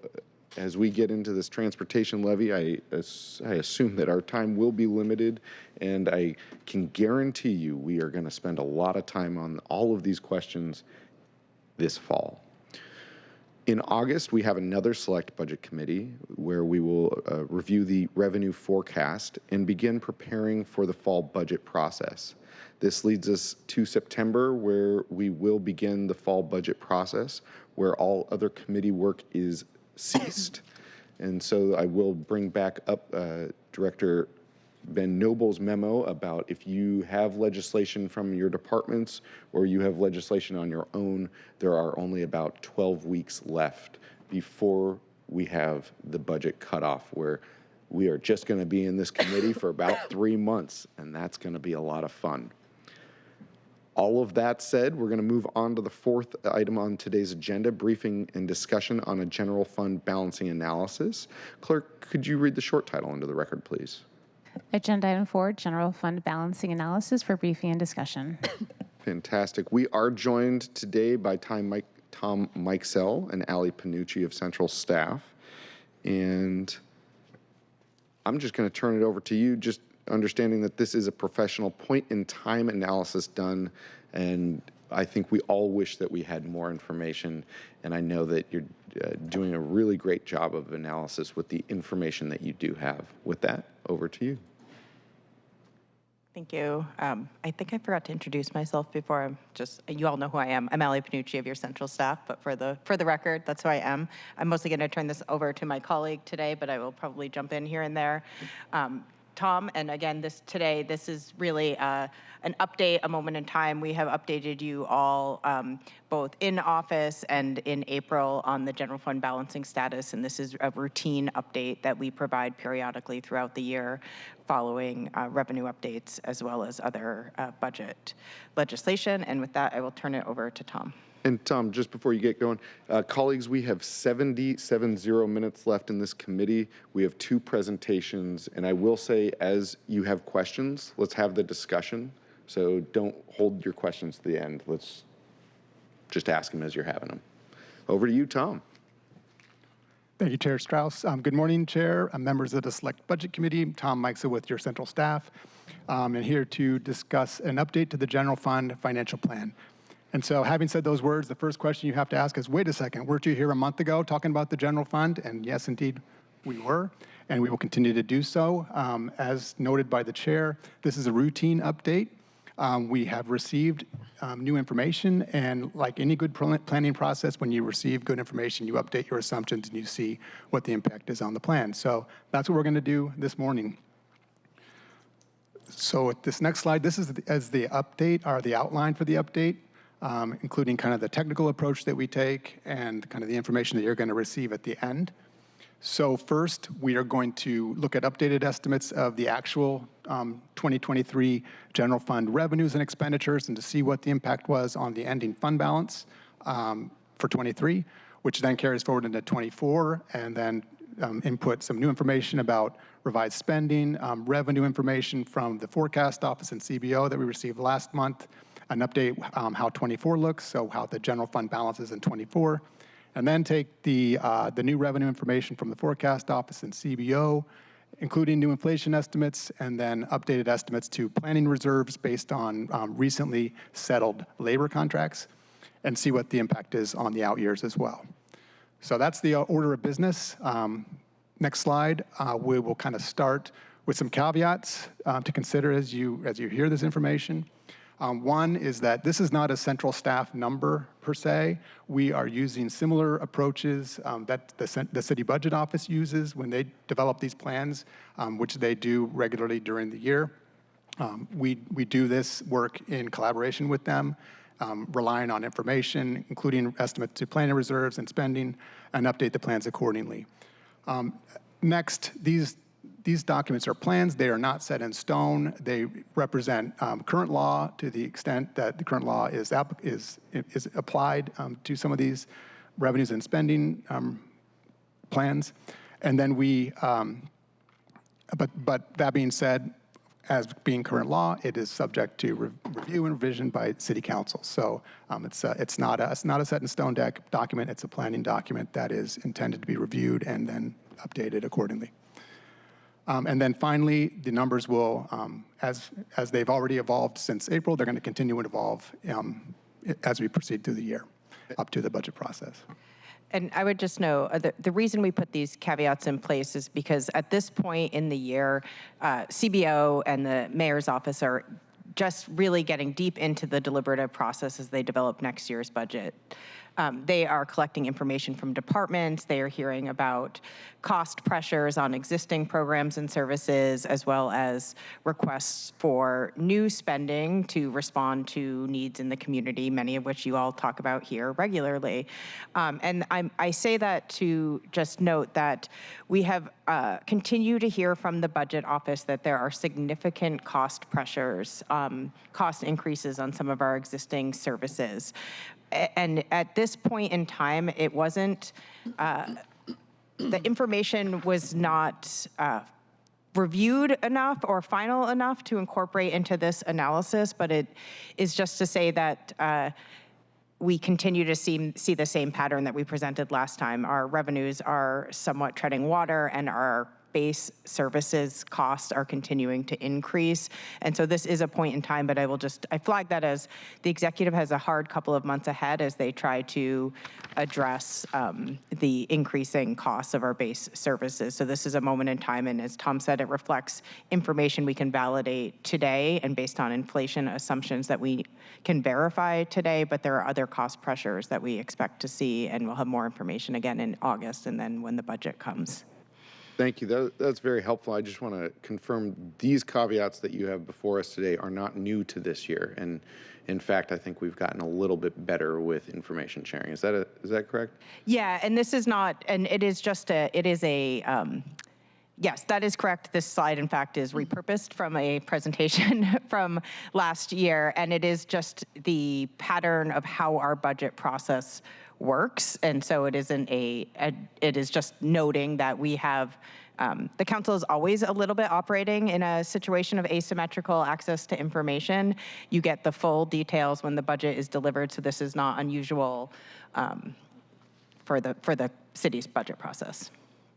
as we get into this transportation levy, I assume that our time will be limited, and I can guarantee you we are going to spend a lot of time on all of these questions this fall. In August, we have another select budget committee where we will review the revenue forecast and begin preparing for the fall budget process. This leads us to September, where we will begin the fall budget process, where all other committee work is ceased. And so I will bring back up Director Ben Noble's memo about if you have legislation from your departments or you have legislation on your own, there are only about 12 weeks left before we have the budget cutoff, where we are just going to be in this committee for about 3 months, and that's going to be a lot of fun. All of that said, we're going to move on to the fourth item on today's agenda, briefing and discussion on a general fund balancing analysis. Clerk, could you read the short title into the record, please? Agenda item 4, general fund balancing analysis for briefing and discussion. Fantastic. We are joined today by Tom Mikesell and Ali Panucci of Central Staff. And I'm just going to turn it over to you, just understanding that this is a professional point-in-time analysis done, and I think we all wish that we had more information, and I know that you're doing a really great job of analysis with the information that you do have. With that, over to you. Thank you. I think I forgot to introduce myself before. You all know who I am. I'm Ali Panucci of your central staff, but for the record, that's who I am. I'm mostly going to turn this over to my colleague today, but I will probably jump in here and there. Tom, and again, this is really an update, a moment in time. We have updated you all both in office and in April on the general fund balancing status, and this is a routine update that we provide periodically throughout the year following revenue updates as well as other budget legislation. And with that, I will turn it over to Tom. And Tom, just before you get going, colleagues, we have 70 minutes left in this committee. We have 2 presentations, and I will say, as you have questions, let's have the discussion. So don't hold your questions to the end. Let's just ask them as you're having them. Over to you, Tom. Thank you, Chair Strauss. Good morning, Chair, members of the Select Budget Committee. Tom Mikesell with your central staff, and here to discuss an update to the general fund financial plan. And so having said those words, the first question you have to ask is, wait a second, weren't you here a month ago talking about the general fund? And yes, indeed, we were, and we will continue to do so. As noted by the chair, this is a routine update. We have received new information, and like any good planning process, when you receive good information, you update your assumptions and you see what the impact is on the plan. So that's what we're going to do this morning. So at this next slide, this is as the update, or the outline for the update. Including kind of the technical approach that we take and kind of the information that you're going to receive at the end. So first, we are going to look at updated estimates of the actual 2023 general fund revenues and expenditures, and to see what the impact was on the ending fund balance for 23, which then carries forward into 24, and then input some new information about revised spending, revenue information from the forecast office and CBO that we received last month, an update how 24 looks, so how the general fund balances in 24, and then take the new revenue information from the forecast office and CBO, including new inflation estimates, and then updated estimates to planning reserves based on recently settled labor contracts, and see what the impact is on the out years as well. So that's the order of business. Next slide, we will kind of start with some caveats to consider as you hear this information. One is that this is not a central staff number per se. We are using similar approaches that the city budget office uses when they develop these plans, which they do regularly during the year. We do this work in collaboration with them, relying on information, including estimates to planning reserves and spending, and update the plans accordingly. Next, these documents are plans. They are not set in stone. They represent current law to the extent that the current law is applied to some of these revenues and spending plans. And then but that being said, as being current law, it is subject to review and revision by City Council. So it's not a set in stone document. It's a planning document that is intended to be reviewed and then updated accordingly. And then finally, the numbers will, as they've already evolved since April, they're going to continue to evolve as we proceed through the year up to the budget process. And I would just know, the reason we put these caveats in place is because at this point in the year, CBO and the mayor's office are just really getting deep into the deliberative process as they develop next year's budget. They are collecting information from departments. They are hearing about cost pressures on existing programs and services, as well as requests for new spending to respond to needs in the community, many of which you all talk about here regularly. And I say that to just note that we have continued to hear from the budget office that there are significant cost pressures, cost increases on some of our existing services. And at this point in time, it wasn't, the information was not reviewed enough or final enough to incorporate into this analysis, but it is just to say that we continue to see the same pattern that we presented last time. Our revenues are somewhat treading water, and our base services costs are continuing to increase. And so this is a point in time, but I flag that as the executive has a hard couple of months ahead as they try to address the increasing costs of our base services. So this is a moment in time, and as Tom said, it reflects information we can validate today and based on inflation assumptions that we can verify today, but there are other cost pressures that we expect to see, and we'll have more information again in August and then when the budget comes. Thank you. That's very helpful. I just want to confirm these caveats that you have before us today are not new to this year. And in fact, I think we've gotten a little bit better with information sharing. Is that correct? Yeah, and this is not, and it is just yes, that is correct. This slide, in fact, is repurposed from a presentation from last year, and it is just the pattern of how our budget process works. And so it isn't it is just noting that we have, the council is always a little bit operating in a situation of asymmetrical access to information. You get the full details when the budget is delivered, so this is not unusual for the city's budget process.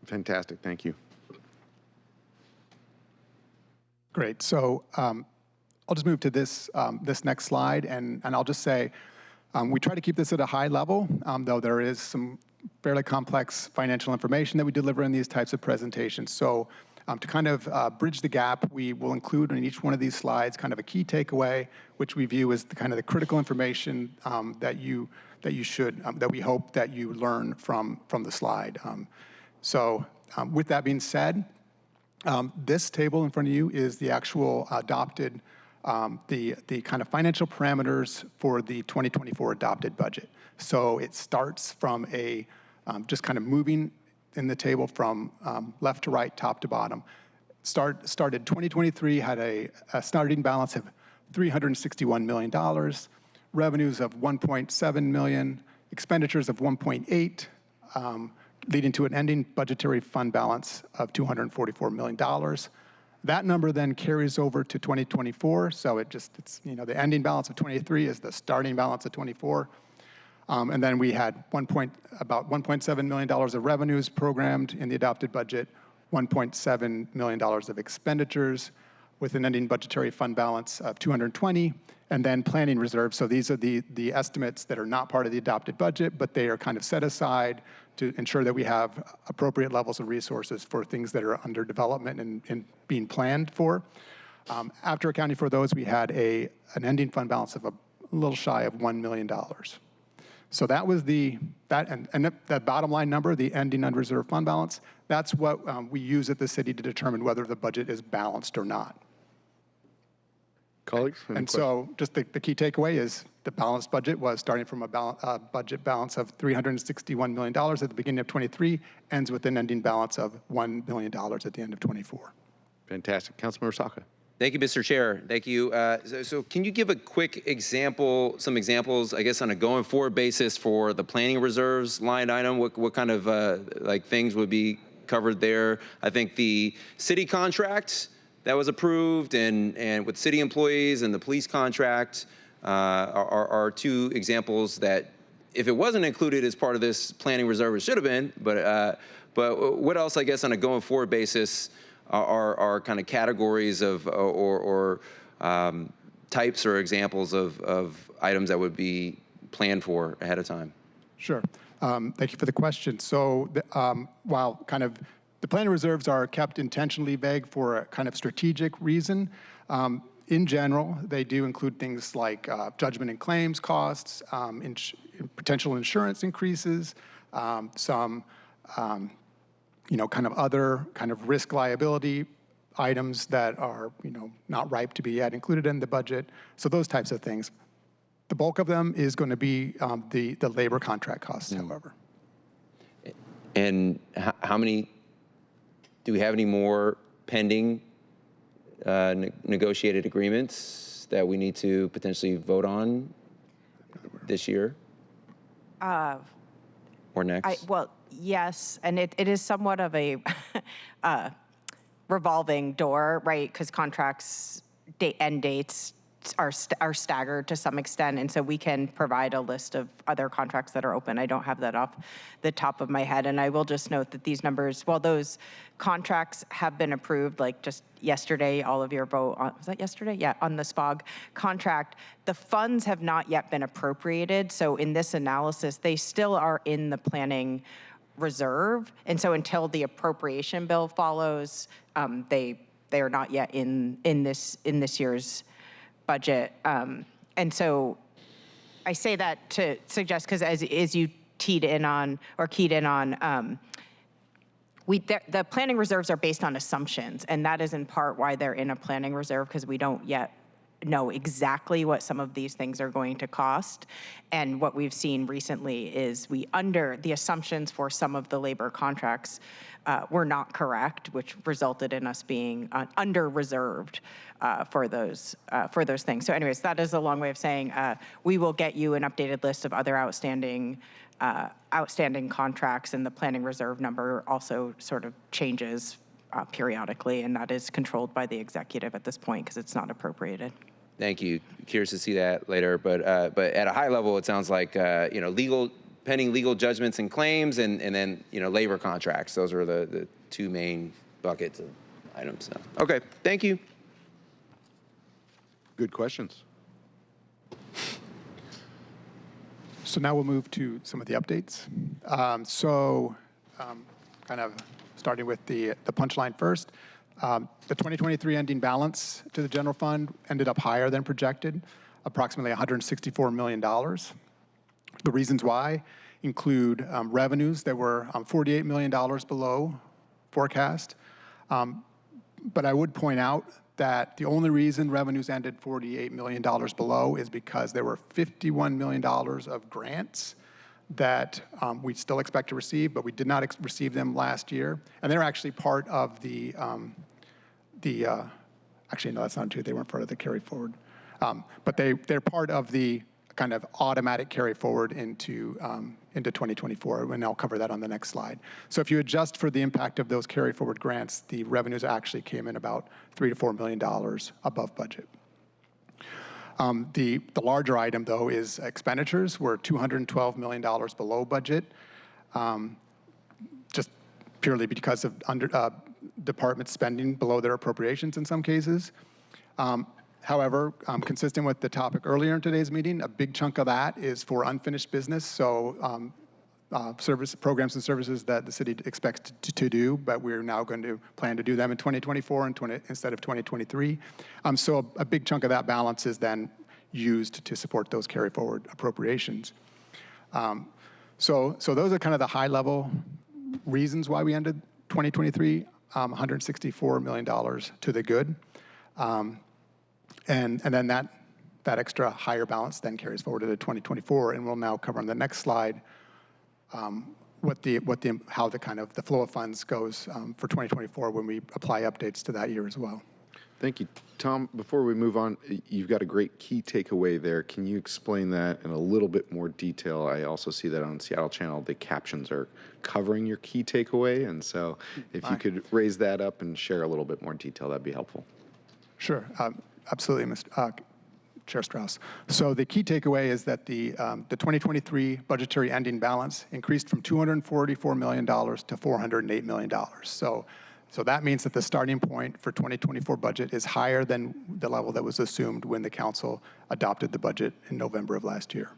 Fantastic, thank you. Great. So I'll just move to this next slide, and I'll just say we try to keep this at a high level, though there is some fairly complex financial information that we deliver in these types of presentations. So to kind of bridge the gap, we will include in each one of these slides kind of a key takeaway, which we view as the kind of the critical information that we hope that you learn from the slide. So with that being said, this table in front of you is the actual adopted, the kind of financial parameters for the 2024 adopted budget. So it starts from just kind of moving in the table from left to right, top to bottom. Started 2023, had a starting balance of $361 million, revenues of $1.7 million, expenditures of $1.8 million, leading to an ending budgetary fund balance of $244 million. That number then carries over to 2024, so it's the ending balance of 23 is the starting balance of 24. And then we had about $1.7 million of revenues programmed in the adopted budget, $1.7 million of expenditures with an ending budgetary fund balance of 220, and then planning reserves. So these are the estimates that are not part of the adopted budget, but they are kind of set aside to ensure that we have appropriate levels of resources for things that are under development and being planned for. After accounting for those, we had an ending fund balance of a little shy of $1 million. So that was that bottom line number, the ending unreserved fund balance. That's what we use at the city to determine whether the budget is balanced or not. Colleagues? And so just the key takeaway is the balanced budget was starting from a budget balance of $361 million at the beginning of 23, ends with an ending balance of $1 million at the end of 24. Fantastic. Councilmember Saka. Thank you, Mr. Chair. Thank you. So can you give a quick example, some examples, I guess, on a going forward basis for the planning reserves line item? What kind of things would be covered there? I think the city contract that was approved and with city employees and the police contract are two examples that if it wasn't included as part of this planning reserve, it should have been. But what else, I guess, on a going forward basis are kind of categories of or types or examples of items that would be planned for ahead of time? Sure. Thank you for the question. So while kind of the planning reserves are kept intentionally vague for a kind of strategic reason, in general, they do include things like judgment and claims costs, potential insurance increases, some kind of other kind of risk liability items that are not ripe to be yet included in the budget. So those types of things. The bulk of them is going to be the labor contract costs, however. And how many, do we have any more pending negotiated agreements that we need to potentially vote on this year? Or next? Well, yes, and it is somewhat of a revolving door, right? Because contracts end dates are staggered to some extent, and so we can provide a list of other contracts that are open. I don't have that off the top of my head, and I will just note that these numbers, while those contracts have been approved, like just yesterday, all of your vote on, was that yesterday? Yeah, on the SPOG contract, the funds have not yet been appropriated, so in this analysis, they still are in the planning reserve, and so until the appropriation bill follows, they are not yet in this year's budget. And so I say that to suggest, because as you keyed in on, the planning reserves are based on assumptions, and that is in part why they're in a planning reserve, because we don't yet know exactly what some of these things are going to cost. And what we've seen recently is the assumptions for some of the labor contracts were not correct, which resulted in us being under-reserved for those things. So anyways, that is a long way of saying we will get you an updated list of other outstanding contracts, and the planning reserve number also sort of changes periodically, and that is controlled by the executive at this point because it's not appropriated. Thank you. Curious to see that later, but at a high level, it sounds like pending legal judgments and claims, and then labor contracts. Those are the two main buckets of items. So, okay, thank you. Good questions. So now we'll move to some of the updates. Kind of starting with the punchline first. The 2023 ending balance to the general fund ended up higher than projected, approximately $164 million. The reasons why include revenues that were $48 million below forecast. But I would point out that the only reason revenues ended $48 million below is because there were $51 million of grants that we still expect to receive, but we did not receive them last year. And they're actually part of actually, no, that's not true. They weren't part of the carry forward. But they're part of the kind of automatic carry forward into 2024, and I'll cover that on the next slide. So if you adjust for the impact of those carry forward grants, the revenues actually came in about $3 to $4 million above budget. The larger item, though, is expenditures were $212 million below budget, just purely because of department spending below their appropriations in some cases. However, consistent with the topic earlier in today's meeting, a big chunk of that is for unfinished business, so programs and services that the city expects to do, but we're now going to plan to do them in 2024 instead of 2023. So a big chunk of that balance is then used to support those carry forward appropriations. So those are kind of the high level reasons why we ended 2023, $164 million to the good. And then that extra higher balance then carries forward to 2024, and we'll now cover on the next slide how the kind of the flow of funds goes for 2024 when we apply updates to that year as well. Thank you. Tom, before we move on, you've got a great key takeaway there. Can you explain that in a little bit more detail? I also see that on Seattle Channel, the captions are covering your key takeaway, and so if you could raise that up and share a little bit more detail, that'd be helpful. Sure. Absolutely, Mr. Chair Strauss. So the key takeaway is that the 2023 budgetary ending balance increased from $244 million to $408 million. So that means that the starting point for 2024 budget is higher than the level that was assumed when the council adopted the budget in November of last year.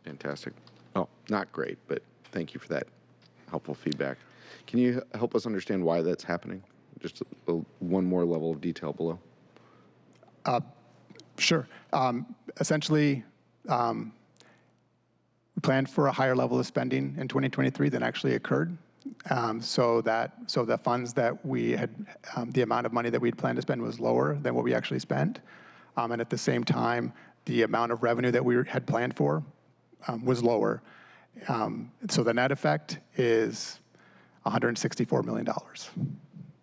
Fantastic. Well, not great, but thank you for that helpful feedback. Can you help us understand why that's happening? Just one more level of detail below. Sure. Essentially, we planned for a higher level of spending in 2023 than actually occurred. So the funds that we had, the amount of money that we'd planned to spend was lower than what we actually spent. And at the same time, the amount of revenue that we had planned for was lower. So the net effect is $164 million.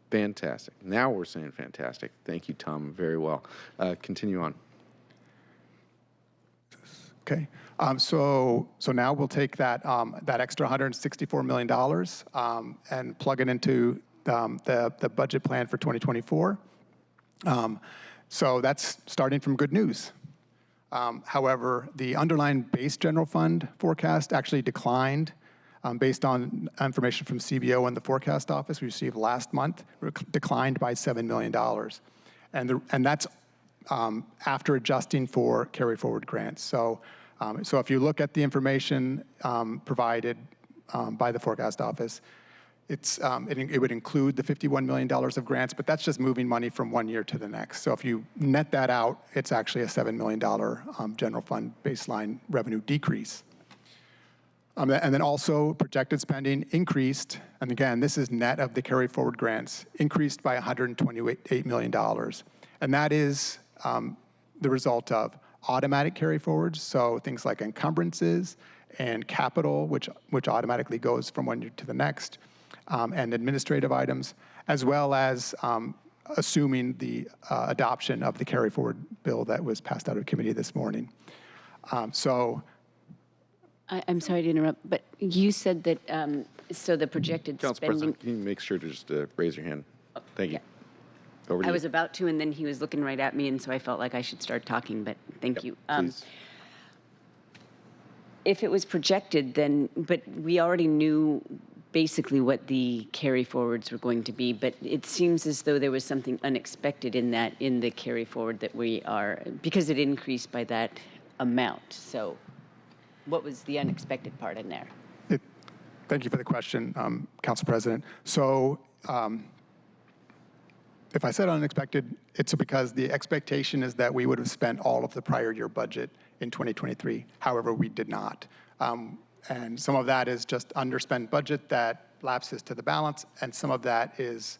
Fantastic. Now we're saying fantastic. Thank you, Tom. Very well. Continue on. Okay. So now we'll take that extra $164 million and plug it into the budget plan for 2024. So that's starting from good news. However, the underlying base general fund forecast actually declined based on information from CBO and the forecast office we received last month, declined by $7 million. And that's after adjusting for carry forward grants. So if you look at the information provided by the forecast office, it would include the $51 million of grants, but that's just moving money from one year to the next. So if you net that out, it's actually a $7 million general fund baseline revenue decrease. And then also projected spending increased, and again, this is net of the carry forward grants, increased by $128 million. And that is the result of automatic carry forwards, so things like encumbrances and capital, which automatically goes from one year to the next, and administrative items, as well as assuming the adoption of the carry forward bill that was passed out of committee this morning. I'm sorry to interrupt, but you said that, so the projected Council spending. President, can you make sure to just raise your hand? Thank you. Over to I you. was about to, and then he was looking right at me, and so I felt like I should start talking, but thank you. Please. If it was projected, then, but we already knew basically what the carry forwards were going to be, but it seems as though there was something unexpected in the carry forward that we are, because it increased by that amount. So what was the unexpected part in there? Thank you for the question, Council President. So if I said unexpected, it's because the expectation is that we would have spent all of the prior year budget in 2023. However, we did not. And some of that is just underspent budget that lapses to the balance, and some of that is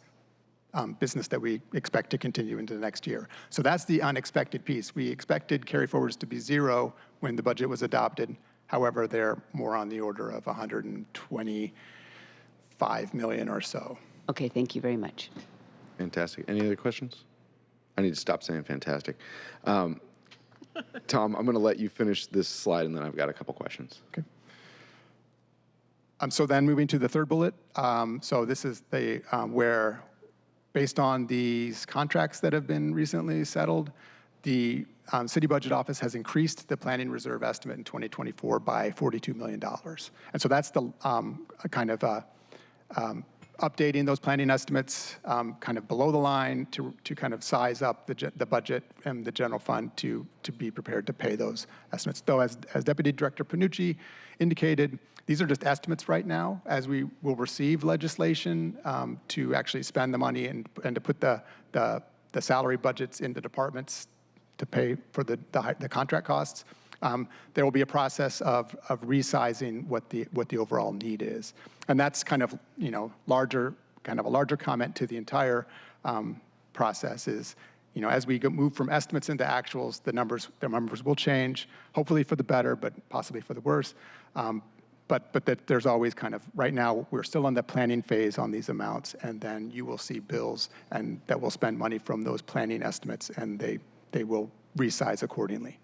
business that we expect to continue into the next year. So that's the unexpected piece. We expected carry forwards to be zero when the budget was adopted. However, they're more on the order of $125 million or so. Okay, thank you very much. Fantastic. Any other questions? I need to stop saying fantastic. Tom, I'm going to let you finish this slide, and then I've got a couple questions. Okay. So then moving to the third bullet. So this is the where, based on these contracts that have been recently settled, the City Budget Office has increased the planning reserve estimate in 2024 by $42 million. And so that's the kind of updating those planning estimates kind of below the line to kind of size up the budget and the general fund to be prepared to pay those estimates. Though, as Deputy Director Panucci indicated, these are just estimates right now, as we will receive legislation to actually spend the money and to put the salary budgets into departments to pay for the contract costs. There will be a process of resizing what the overall need is, and that's kind of a larger comment to the entire process is, as we move from estimates into actuals, the numbers will change, hopefully for the better, but possibly for the worse. But that there's always kind of, right now, we're still in the planning phase on these amounts, and then you will see bills and that will spend money from those planning estimates, and they will resize accordingly.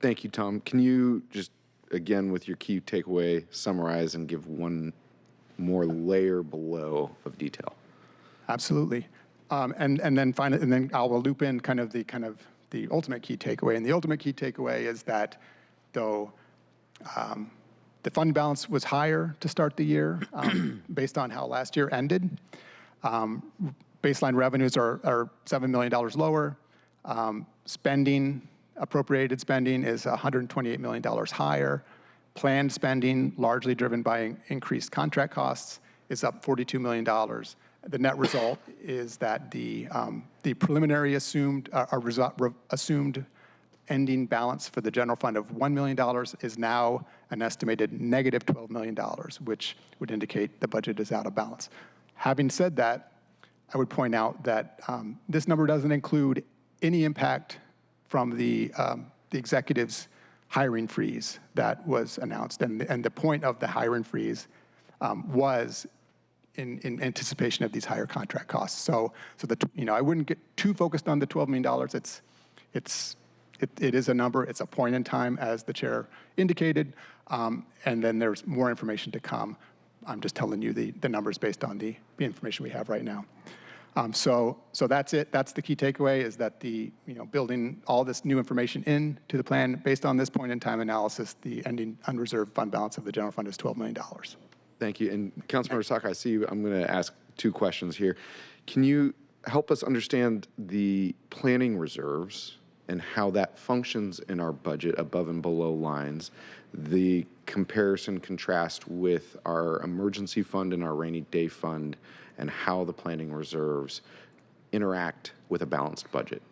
Thank you, Tom. Can you just, again, with your key takeaway, summarize and give one more layer below of detail? Absolutely. And then finally, and then I will loop in kind of the ultimate key takeaway. And the ultimate key takeaway is that though the fund balance was higher to start the year based on how last year ended, baseline revenues are $7 million lower. Spending appropriated spending is $128 million higher. Planned spending, largely driven by increased contract costs, is up $42 million. The net result is that the preliminary assumed ending balance for the general fund of $1 million is now an estimated negative $12 million, which would indicate the budget is out of balance. Having said that, I would point out that this number doesn't include any impact from the executive's hiring freeze that was announced. And the point of the hiring freeze was in anticipation of these higher contract costs. So I wouldn't get too focused on the $12 million. It is a number. It's a point in time, as the chair indicated, and then there's more information to come. I'm just telling you the numbers based on the information we have right now. So that's it. That's the key takeaway, is that building all this new information into the plan based on this point in time analysis, the ending unreserved fund balance of the general fund is $12 million. Thank you. And Councilmember Saka, I see you. I'm going to ask two questions here. Can you help us understand the planning reserves and how that functions in our budget above and below lines, the comparison contrast with our emergency fund and our rainy day fund, and how the planning reserves interact with a balanced budget?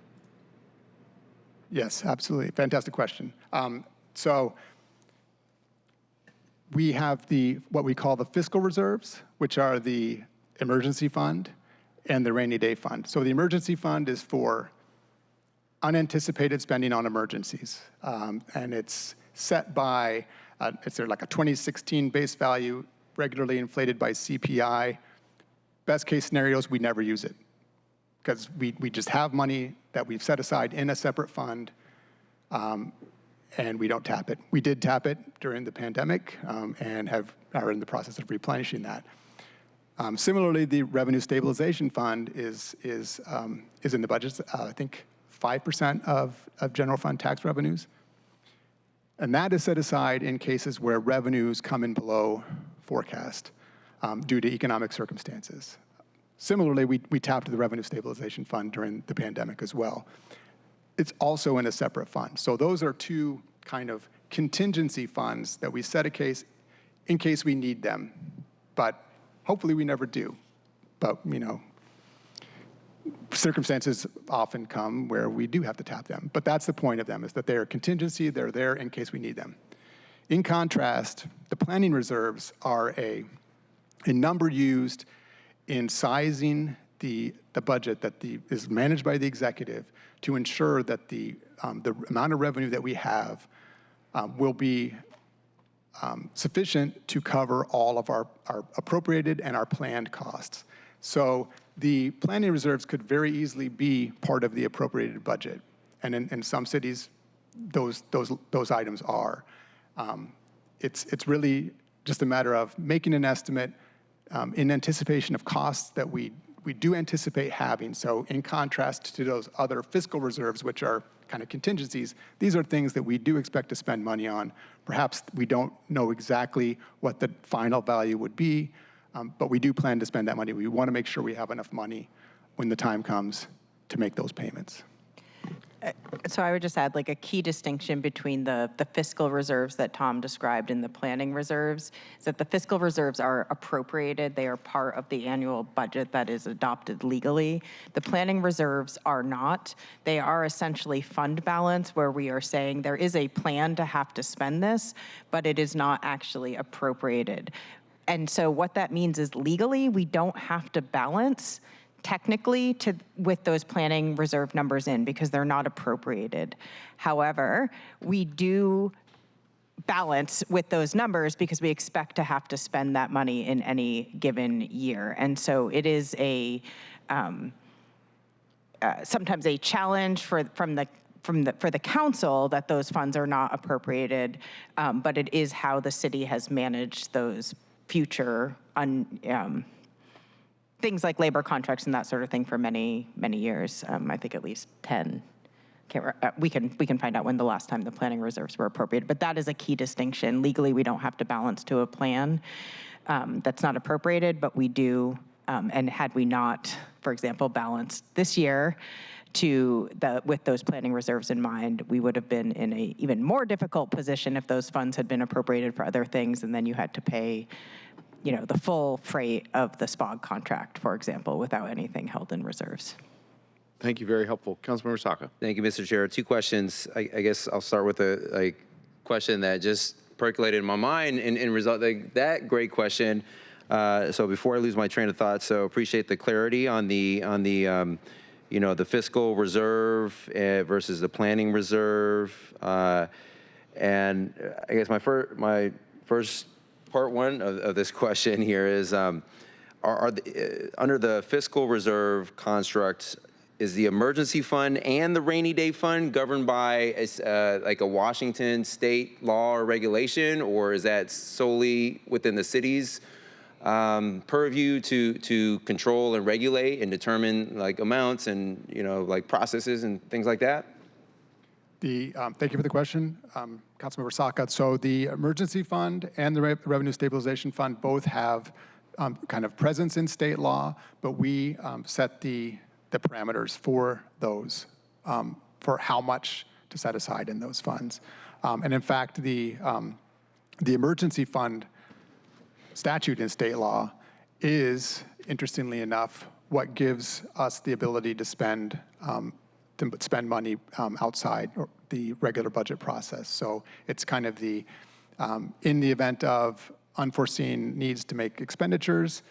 Yes, absolutely. Fantastic question. So we have what we call the fiscal reserves, which are the emergency fund and the rainy day fund. So the emergency fund is for unanticipated spending on emergencies. And it's set by, it's like a 2016 base value, regularly inflated by CPI. Best case scenarios, we never use it, because we just have money that we've set aside in a separate fund, and we don't tap it. We did tap it during the pandemic, and are in the process of replenishing that. Similarly, the revenue stabilization fund is in the budget. I think 5% of general fund tax revenues. And that is set aside in cases where revenues come in below forecast due to economic circumstances. Similarly, we tapped the revenue stabilization fund during the pandemic as well. It's also in a separate fund. So those are two kind of contingency funds that we set a case in case we need them, but hopefully we never do. But, circumstances often come where we do have to tap them. But that's the point of them, is that they're a contingency. They're there in case we need them. In contrast, the planning reserves are a number used in sizing the budget that is managed by the executive to ensure that the amount of revenue that we have will be sufficient to cover all of our appropriated and our planned costs. So the planning reserves could very easily be part of the appropriated budget. And in some cities, those items are. It's really just a matter of making an estimate in anticipation of costs that we do anticipate having. So in contrast to those other fiscal reserves, which are kind of contingencies, these are things that we do expect to spend money on. Perhaps we don't know exactly what the final value would be, but we do plan to spend that money. We want to make sure we have enough money when the time comes to make those payments. So I would just add, like, a key distinction between the fiscal reserves that Tom described and the planning reserves is that the fiscal reserves are appropriated. They are part of the annual budget that is adopted legally. The planning reserves are not. They are essentially fund balance, where we are saying there is a plan to have to spend this, but it is not actually appropriated. And so what that means is legally we don't have to balance technically with those planning reserve numbers in, because they're not appropriated. However, we do balance with those numbers because we expect to have to spend that money in any given year. And so it is sometimes a challenge for the council that those funds are not appropriated, but it is how the city has managed those future things like labor contracts and that sort of thing for many, many years. I think at least 10. We can find out when the last time the planning reserves were appropriated, but that is a key distinction. Legally, we don't have to balance to a plan that's not appropriated, but we do. And had we not, for example, balanced this year with those planning reserves in mind, we would have been in a even more difficult position if those funds had been appropriated for other things, and then you had to pay, the full freight of the SPOG contract, for example, without anything held in reserves. Thank you. Very helpful. Councilmember Saka. Thank you, Mr. Chair. 2 questions. I guess I'll start with a question that just percolated in my mind and result that great question. So before I lose my train of thought, so appreciate the clarity on the the fiscal reserve versus the planning reserve. And I guess my first part 1 of this question here is, under the fiscal reserve construct, is the emergency fund and the rainy day fund governed by like a Washington state law or regulation, or is that solely within the city's purview to control and regulate and determine like amounts and like processes and things like that? Thank you for the question, Councilmember Saka. So the emergency fund and the revenue stabilization fund both have kind of presence in state law, but we set the parameters for those, for how much to set aside in those funds. And in fact, the emergency fund statute in state law is, interestingly enough, what gives us the ability to spend money outside the regular budget process. So it's kind of in the event of unforeseen needs to make expenditures,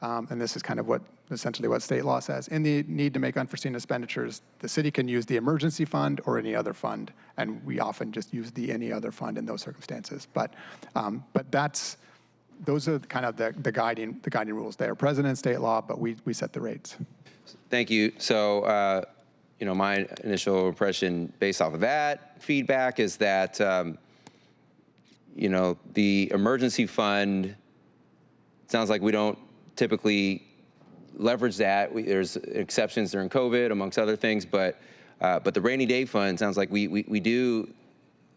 and this is kind of essentially what state law says. In the need to make unforeseen expenditures, the city can use the emergency fund or any other fund, and we often just use the any other fund in those circumstances. But those are kind of the guiding rules there. Present in state law, but we set the rates. Thank you. So my initial impression based off of that feedback is that the emergency fund sounds like we don't typically leverage that. There's exceptions during COVID, amongst other things, but the rainy day fund sounds like we do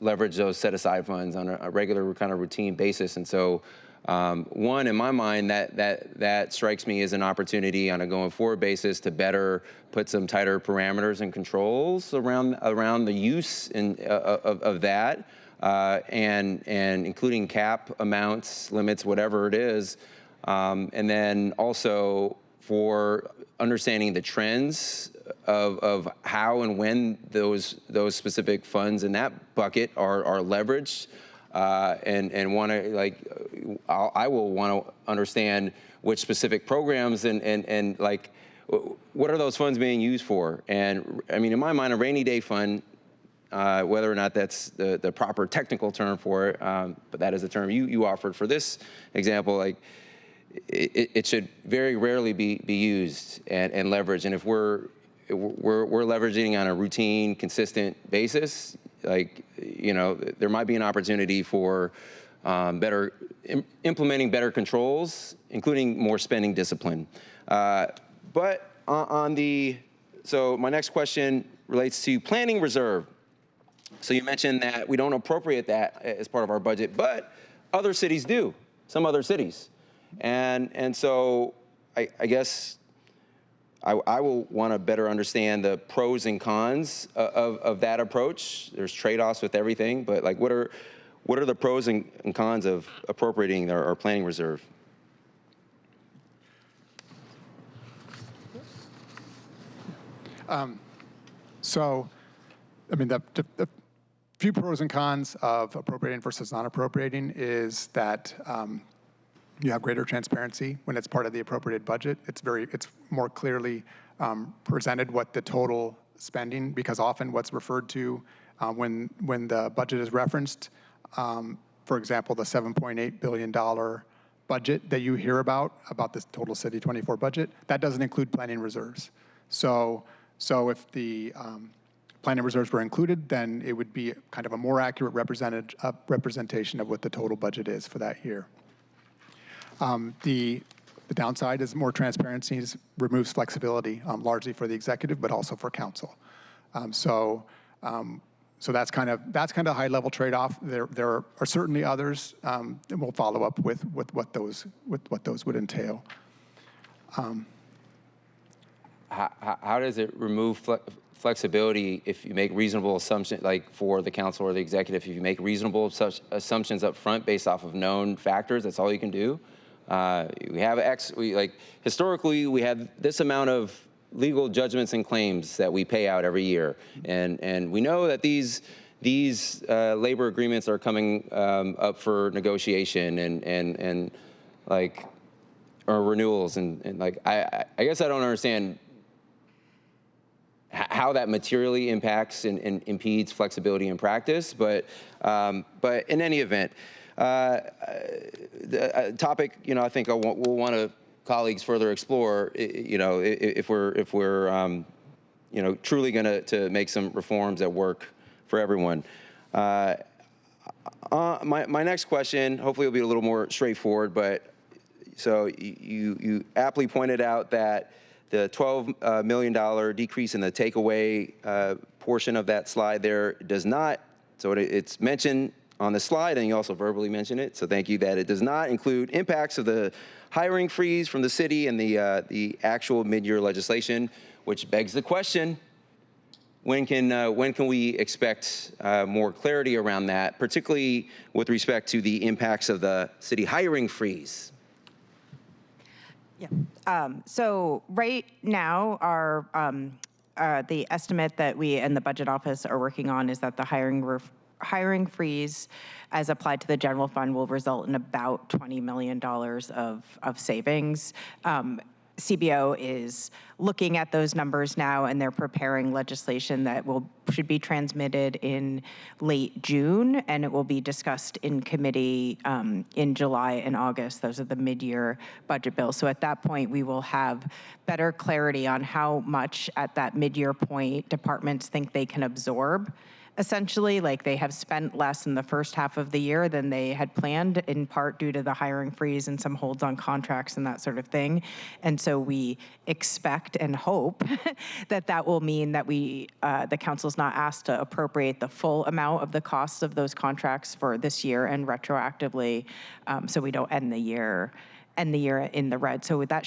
leverage those set aside funds on a regular kind of routine basis. And so, one, in my mind, that strikes me as an opportunity on a going forward basis to better put some tighter parameters and controls around the use of that, and including cap amounts, limits, whatever it is. And then also for understanding the trends of how and when those specific funds in that bucket are leveraged, and want to I will want to understand which specific programs and what are those funds being used for. And I mean, in my mind, a rainy day fund, whether or not that's the proper technical term for it, but that is the term you offered for this example, it should very rarely be used and leveraged. And if we're leveraging on a routine, consistent basis, there might be an opportunity for implementing better controls, including more spending discipline. But so my next question relates to planning reserve. So you mentioned that we don't appropriate that as part of our budget, but other cities do, some other cities. And so I guess I will want to better understand the pros and cons of that approach. There's trade-offs with everything, but what are the pros and cons of appropriating our planning reserve? So, I mean, the few pros and cons of appropriating versus not appropriating is that you have greater transparency when it's part of the appropriated budget. It's more clearly presented what the total spending, because often what's referred to when the budget is referenced, for example, the $7.8 billion budget that you hear about this total city 24 budget, that doesn't include planning reserves. So if the planning reserves were included, then it would be kind of a more accurate representation of what the total budget is for that year. The downside is more transparency removes flexibility, largely for the executive, but also for council. So that's kind of a high-level trade-off. There are certainly others, and we'll follow up with what those would entail. how does it remove flexibility if you make reasonable assumptions, like for the council or the executive, if you make reasonable assumptions up front based off of known factors, that's all you can do? We have historically, we had this amount of legal judgments and claims that we pay out every year. And we know that these labor agreements are coming up for negotiation and or renewals. And I guess I don't understand how that materially impacts and impedes flexibility in practice. But in any event, the topic, I think we'll want to colleagues further explore, if we're truly going to make some reforms that work for everyone. My next question, hopefully, will be a little more straightforward. But so you aptly pointed out that the $12 million decrease in the takeaway portion of that slide there does not. So it's mentioned on the slide, and you also verbally mentioned it. So thank you that it does not include impacts of the hiring freeze from the city and the actual mid-year legislation, which begs the question: when can we expect more clarity around that, particularly with respect to the impacts of the city hiring freeze? Yeah. So right now, our the estimate that we and the budget office are working on is that the hiring freeze, as applied to the general fund, will result in about $20 million of savings. CBO is looking at those numbers now, and they're preparing legislation that should be transmitted in late June, and it will be discussed in committee in July and August. Those are the mid-year budget bills. So at that point, we will have better clarity on how much at that mid-year point departments think they can absorb. Essentially, like, they have spent less in the first half of the year than they had planned, in part due to the hiring freeze and some holds on contracts and that sort of thing. And so we expect and hope that will mean that the council's not asked to appropriate the full amount of the costs of those contracts for this year and retroactively, so we don't end the year in the red. So that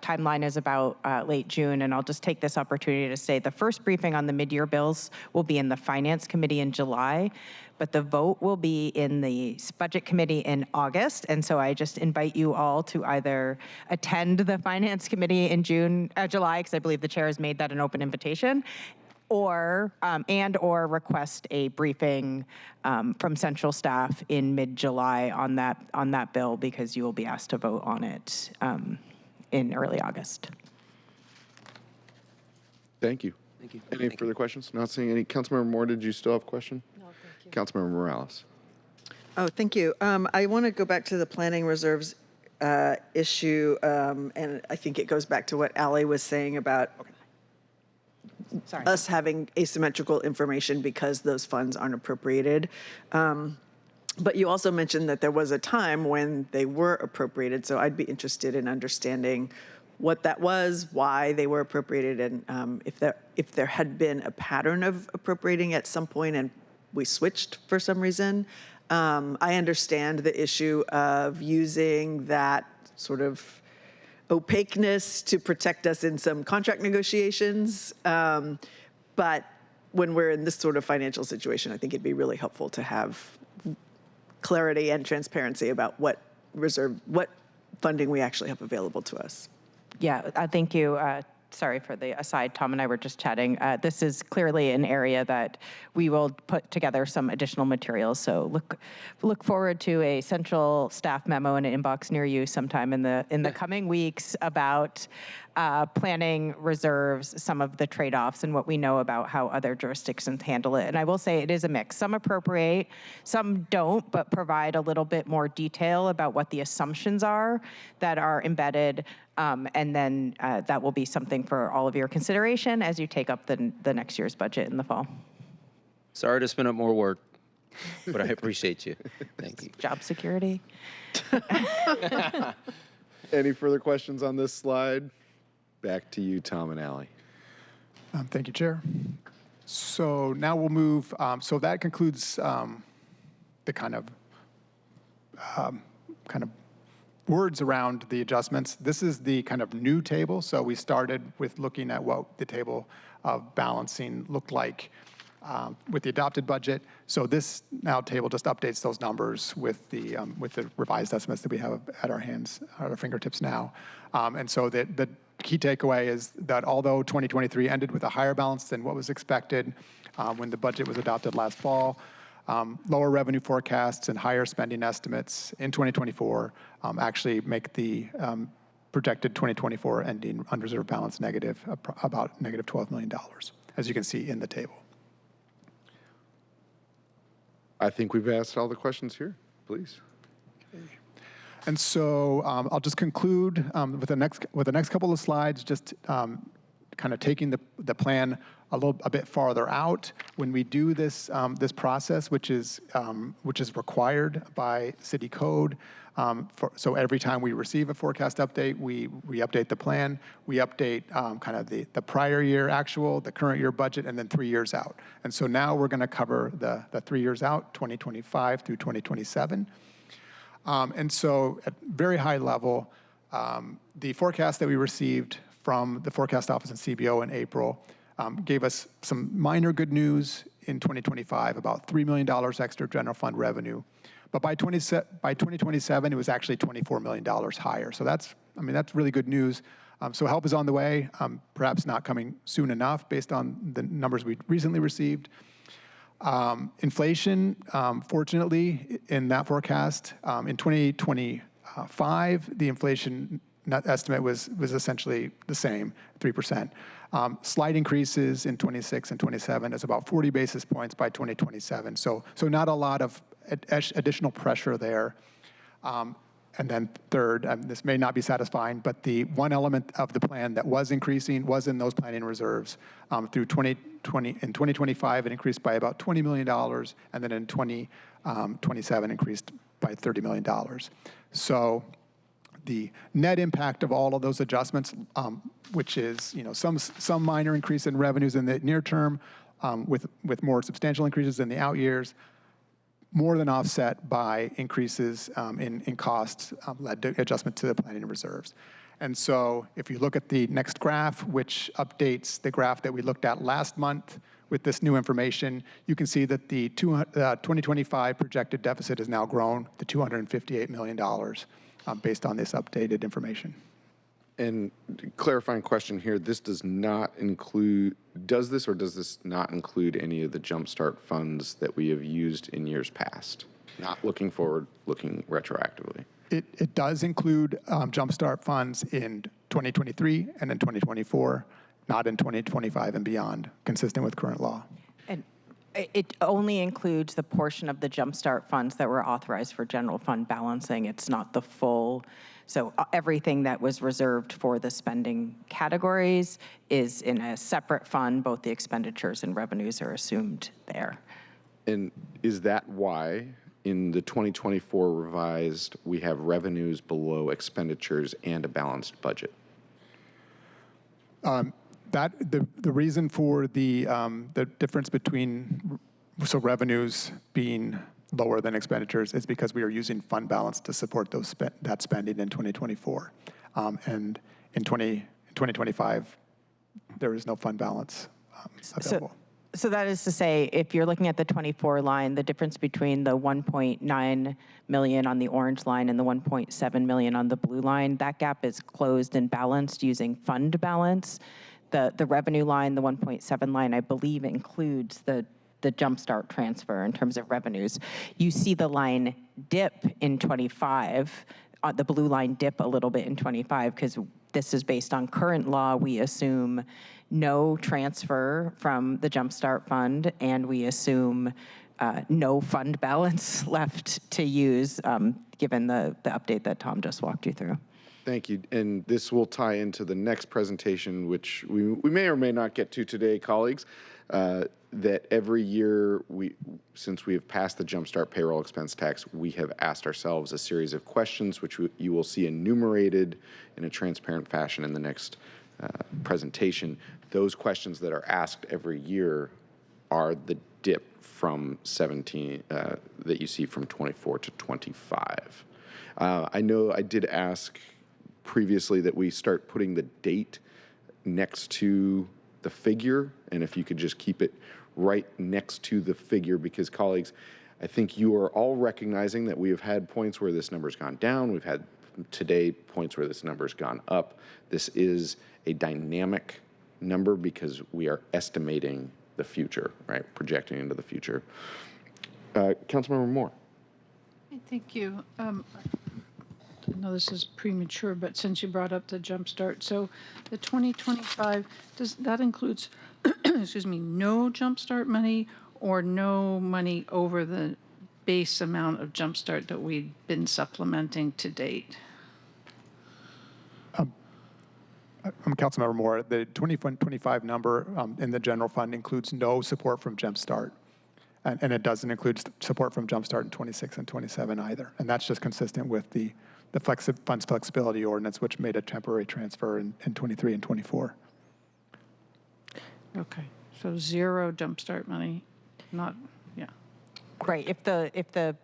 timeline is about late June, and I'll just take this opportunity to say the first briefing on the mid-year bills will be in the Finance Committee in July, but the vote will be in the Budget Committee in August. And so I just invite you all to either attend the Finance Committee in July, because I believe the chair has made that an open invitation, or request a briefing from central staff in mid-July on that bill, because you will be asked to vote on it in early August. Thank you. Thank you. Any further questions? Not seeing any. Councilmember Moore, did you still have a question? No, thank you. Councilmember Morales. Oh, thank you. I want to go back to the planning reserves issue, and I think it goes back to what Allie was saying about us having asymmetrical information because those funds aren't appropriated. But you also mentioned that there was a time when they were appropriated, so I'd be interested in understanding what that was, why they were appropriated, and if there had been a pattern of appropriating at some point and we switched for some reason. I understand the issue of using that sort of opaqueness to protect us in some contract negotiations. But when we're in this sort of financial situation, I think it'd be really helpful to have clarity and transparency about what funding we actually have available to us. Yeah, thank you. Sorry for the aside. Tom and I were just chatting. This is clearly an area that we will put together some additional materials. So look forward to a central staff memo in an inbox near you sometime in the coming weeks about planning reserves, some of the trade-offs, and what we know about how other jurisdictions handle it. And I will say it is a mix. Some appropriate, some don't, but provide a little bit more detail about what the assumptions are that are embedded. And then that will be something for all of your consideration as you take up the next year's budget in the fall. Sorry to spin up more work, but I appreciate you. Thank you. Job security. Any further questions on this slide? Back to you, Tom and Allie. Thank you, Chair. So now we'll move. So that concludes the kind of words around the adjustments. This is the kind of new table. So we started with looking at what the table of balancing looked like with the adopted budget. So this now table just updates those numbers with the revised estimates that we have at our fingertips now. And so the key takeaway is that although 2023 ended with a higher balance than what was expected when the budget was adopted last fall, lower revenue forecasts and higher spending estimates in 2024 actually make the projected 2024 ending unreserved balance negative, about negative $12 million, as you can see in the table. I think we've asked all the questions here. Please. Okay. And so I'll just conclude with the next couple of slides, just kind of taking the plan a bit farther out. When we do this this process, which is required by city code, so every time we receive a forecast update, we update the plan, we update kind of the prior year actual, the current year budget, and then 3 years out. And so now we're going to cover the 3 years out, 2025 through 2027. And so at very high level, the forecast that we received from the forecast office and CBO in April gave us some minor good news in 2025, about $3 million extra general fund revenue. But by 2027, it was actually $24 million higher. So that's really good news. So help is on the way, perhaps not coming soon enough based on the numbers we recently received. Inflation, fortunately, in that forecast, in 2025, the inflation net estimate was essentially the same, 3%. Slight increases in 26 and 27 is about 40 basis points by 2027. So not a lot of additional pressure there. And then third, this may not be satisfying, but the one element of the plan that was increasing was in those planning reserves. Through 2025, it increased by about $20 million, and then in 2027, increased by $30 million. So the net impact of all of those adjustments, which is some minor increase in revenues in the near term, with more substantial increases in the out years, more than offset by increases in costs led to adjustment to the planning reserves. And so if you look at the next graph, which updates the graph that we looked at last month with this new information, you can see that the 2025 projected deficit has now grown to $258 million based on this updated information. And clarifying question here, this does not include, does this not include any of the JumpStart funds that we have used in years past? Not looking forward, looking retroactively. It does include JumpStart funds in 2023 and in 2024, not in 2025 and beyond, consistent with current law. And it only includes the portion of the JumpStart funds that were authorized for general fund balancing. It's not the full. So everything that was reserved for the spending categories is in a separate fund. Both the expenditures and revenues are assumed there. And is that why in the 2024 revised, we have revenues below expenditures and a balanced budget? The reason for the difference between revenues being lower than expenditures is because we are using fund balance to support that spending in 2024. And in 2025, there is no fund balance available. So that is to say, if you're looking at the 24 line, the difference between the 1.9 million on the orange line and the 1.7 million on the blue line, that gap is closed and balanced using fund balance. The revenue line, the 1.7 line, I believe includes the JumpStart transfer in terms of revenues. You see the line dip in 25, the blue line dip a little bit in 25, because this is based on current law. We assume no transfer from the JumpStart fund, and we assume no fund balance left to use, given the update that Tom just walked you through. Thank you. And this will tie into the next presentation, which we may or may not get to today, colleagues. That every year, since we have passed the JumpStart payroll expense tax, we have asked ourselves a series of questions, which you will see enumerated in a transparent fashion in the next presentation. Those questions that are asked every year are the dip from 17 that you see from 24 to 25. I know I did ask previously that we start putting the date next to the figure, and if you could just keep it right next to the figure, because colleagues, I think you are all recognizing that we have had points where this number's gone down. We've had today points where this number's gone up. This is a dynamic number because we are estimating the future, right? Projecting into the future. Councilmember Moore. Thank you. I know this is premature, but since you brought up the JumpStart, so the 2025, does that includes, excuse me, no JumpStart money or no money over the base amount of JumpStart that we've been supplementing to date? I'm Councilmember Moore. The 2025 number in the general fund includes no support from JumpStart. And it doesn't include support from JumpStart in 26 and 27 either. And that's just consistent with the funds flexibility ordinance, which made a temporary transfer in 23 and 24. Okay, so zero JumpStart money, not, yeah. Right, if the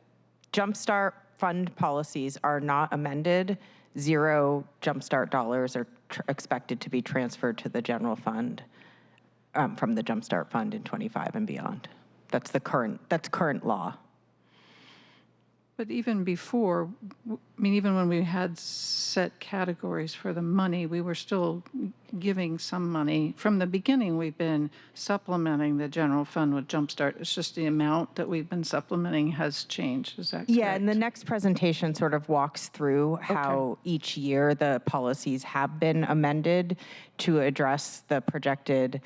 JumpStart fund policies are not amended, zero JumpStart dollars are expected to be transferred to the general fund from the JumpStart fund in 25 and beyond. That's current law. But even before, I mean, even when we had set categories for the money, we were still giving some money. From the beginning, we've been supplementing the general fund with JumpStart. It's just the amount that we've been supplementing has changed. Is that correct? Yeah, and the next presentation sort of walks through how each year the policies have been amended to address the projected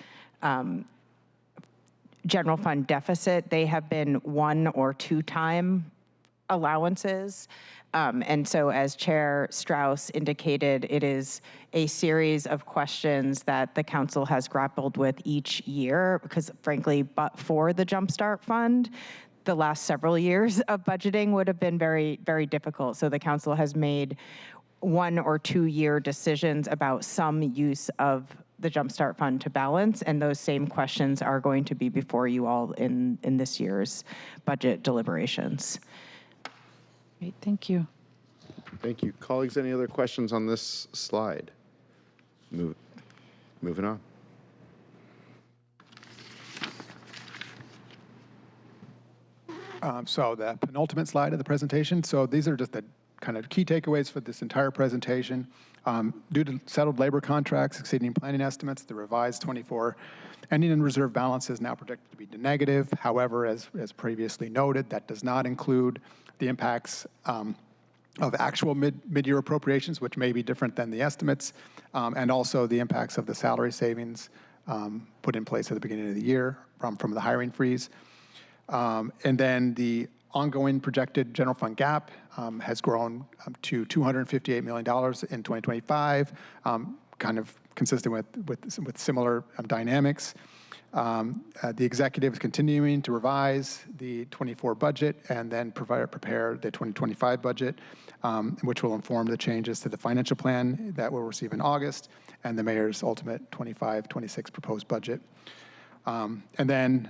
general fund deficit. They have been 1 or 2 time allowances. And so as Chair Strauss indicated, it is a series of questions that the council has grappled with each year because frankly, but for the JumpStart Fund, the last several years of budgeting would have been very, very difficult. So the council has made 1 or 2 year decisions about some use of the JumpStart Fund to balance, and those same questions are going to be before you all in this year's budget deliberations. Great, thank you. Thank you. Colleagues, any other questions on this slide? Moving on. So the penultimate slide of the presentation. So these are just the kind of key takeaways for this entire presentation. Due to settled labor contracts exceeding planning estimates, the revised 24 ending and reserve balance is now projected to be negative. However, as previously noted, that does not include the impacts of actual mid-year appropriations, which may be different than the estimates, and also the impacts of the salary savings put in place at the beginning of the year from the hiring freeze. And then the ongoing projected general fund gap has grown to $258 million in 2025, kind of consistent with similar dynamics. The executive is continuing to revise the 24 budget and then prepare the 2025 budget, which will inform the changes to the financial plan that we'll receive in August and the mayor's ultimate 25-26 proposed budget. And then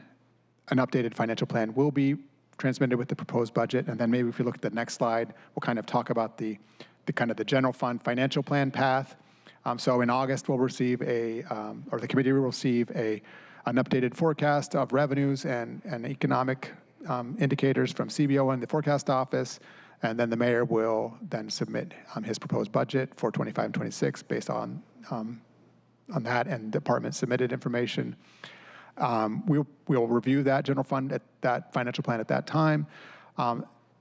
an updated financial plan will be transmitted with the proposed budget. And then maybe if you look at the next slide, we'll kind of talk about the kind of the general fund financial plan path. So in August, we'll receive or the committee will receive an updated forecast of revenues and economic indicators from CBO and the forecast office. And then the mayor will then submit his proposed budget for 25 and 26 based on that and department submitted information. We'll review that general fund, that financial plan at that time.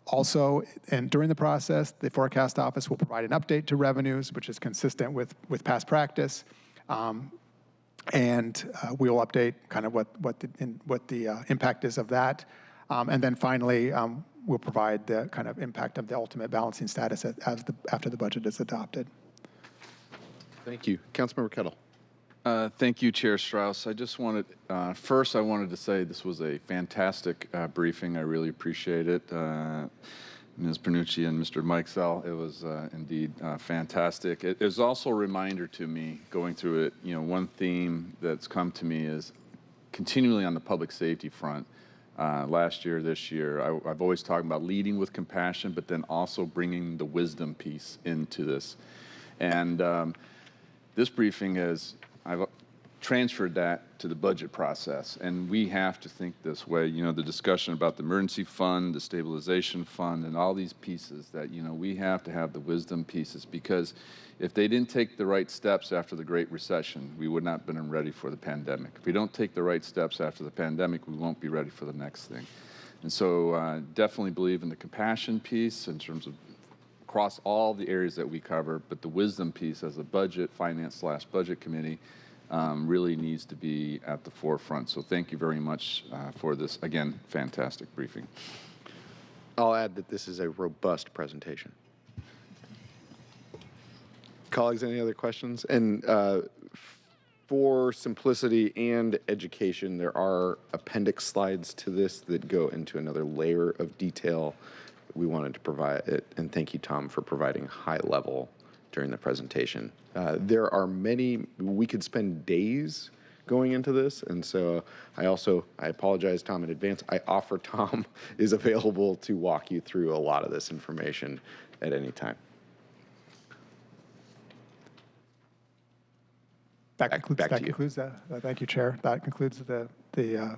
Also, and during the process, the forecast office will provide an update to revenues, which is consistent with past practice. And we will update kind of what the impact is of that. And then finally, we'll provide the kind of impact of the ultimate balancing status after the budget is adopted. Thank you. Councilmember Kettle. Thank you, Chair Strauss. I just wanted, first I wanted to say this was a fantastic briefing. I really appreciate it. Ms. Bernucci and Mr. Mikesell, it was indeed fantastic. It is also a reminder to me going through it, one theme that's come to me is continually on the public safety front, last year, this year. I've always talked about leading with compassion, but then also bringing the wisdom piece into this. And this briefing I've transferred that to the budget process, and we have to think this way. You know, the discussion about the emergency fund, the stabilization fund, and all these pieces that, you know, we have to have the wisdom pieces, because if they didn't take the right steps after the Great Recession, we would not have been ready for the pandemic. If we don't take the right steps after the pandemic, we won't be ready for the next thing. And so definitely believe in the compassion piece in terms of across all the areas that we cover, but the wisdom piece as a finance/budget committee really needs to be at the forefront. So thank you very much for this, again, fantastic briefing. I'll add that this is a robust presentation. Colleagues, any other questions? And for simplicity and education, there are appendix slides to this that go into another layer of detail. We wanted to provide it, and thank you, Tom, for providing high level during the presentation. There are many, we could spend days going into this, and so I apologize, Tom, in advance. I offer Tom is available to walk you through a lot of this information at any time. Thank you, Chair. That concludes the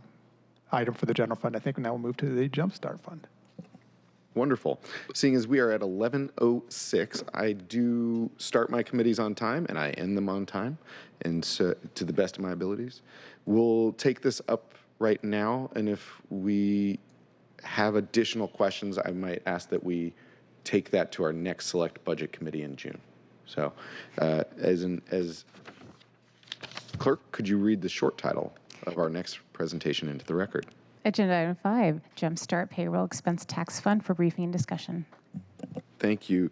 item for the general fund. I think now we'll move to the JumpStart fund. Wonderful. Seeing as we are at 11:06, I do start my committees on time and I end them on time, and so to the best of my abilities. We'll take this up right now, and if we have additional questions, I might ask that we take that to our next select budget committee in June. So as clerk, could you read the short title of our next presentation into the record? Agenda item 5, JumpStart Payroll Expense Tax Fund for briefing and discussion. Thank you.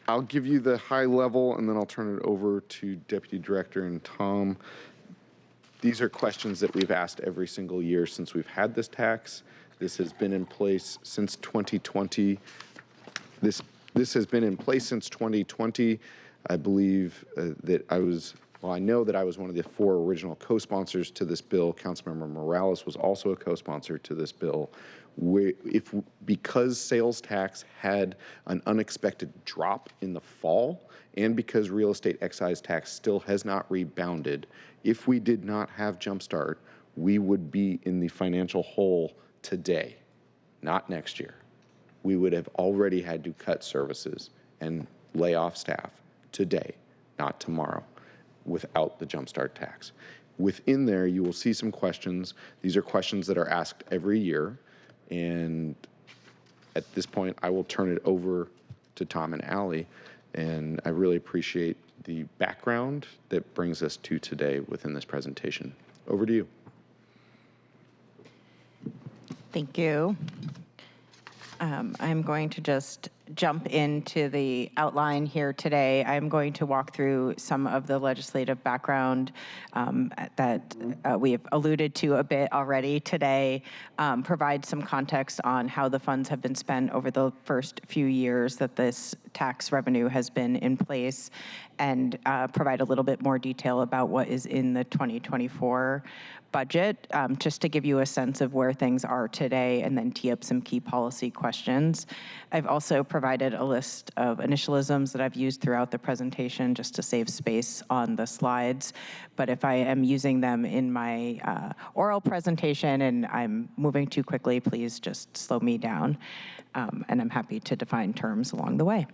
I'll give you the high level, and then I'll turn it over to Deputy Director and Tom. These are questions that we've asked every single year since we've had this tax. This has been in place since 2020. This has been in place since 2020. I believe I know that I was one of the 4 original co-sponsors to this bill. Councilmember Morales was also a co-sponsor to this bill. Because sales tax had an unexpected drop in the fall, and because real estate excise tax still has not rebounded, if we did not have JumpStart, we would be in the financial hole today, not next year. We would have already had to cut services and lay off staff today, not tomorrow, without the JumpStart tax. Within there, you will see some questions. These are questions that are asked every year. And at this point, I will turn it over to Tom and Allie. And I really appreciate the background that brings us to today within this presentation. Over to you. Thank you. I'm going to just jump into the outline here today. I'm going to walk through some of the legislative background that we have alluded to a bit already today, provide some context on how the funds have been spent over the first few years that this tax revenue has been in place, and provide a little bit more detail about what is in the 2024 budget, just to give you a sense of where things are today, and then tee up some key policy questions. I've also provided a list of initialisms that I've used throughout the presentation just to save space on the slides. But if I am using them in my oral presentation and I'm moving too quickly, please just slow me down. And I'm happy to define terms along the way.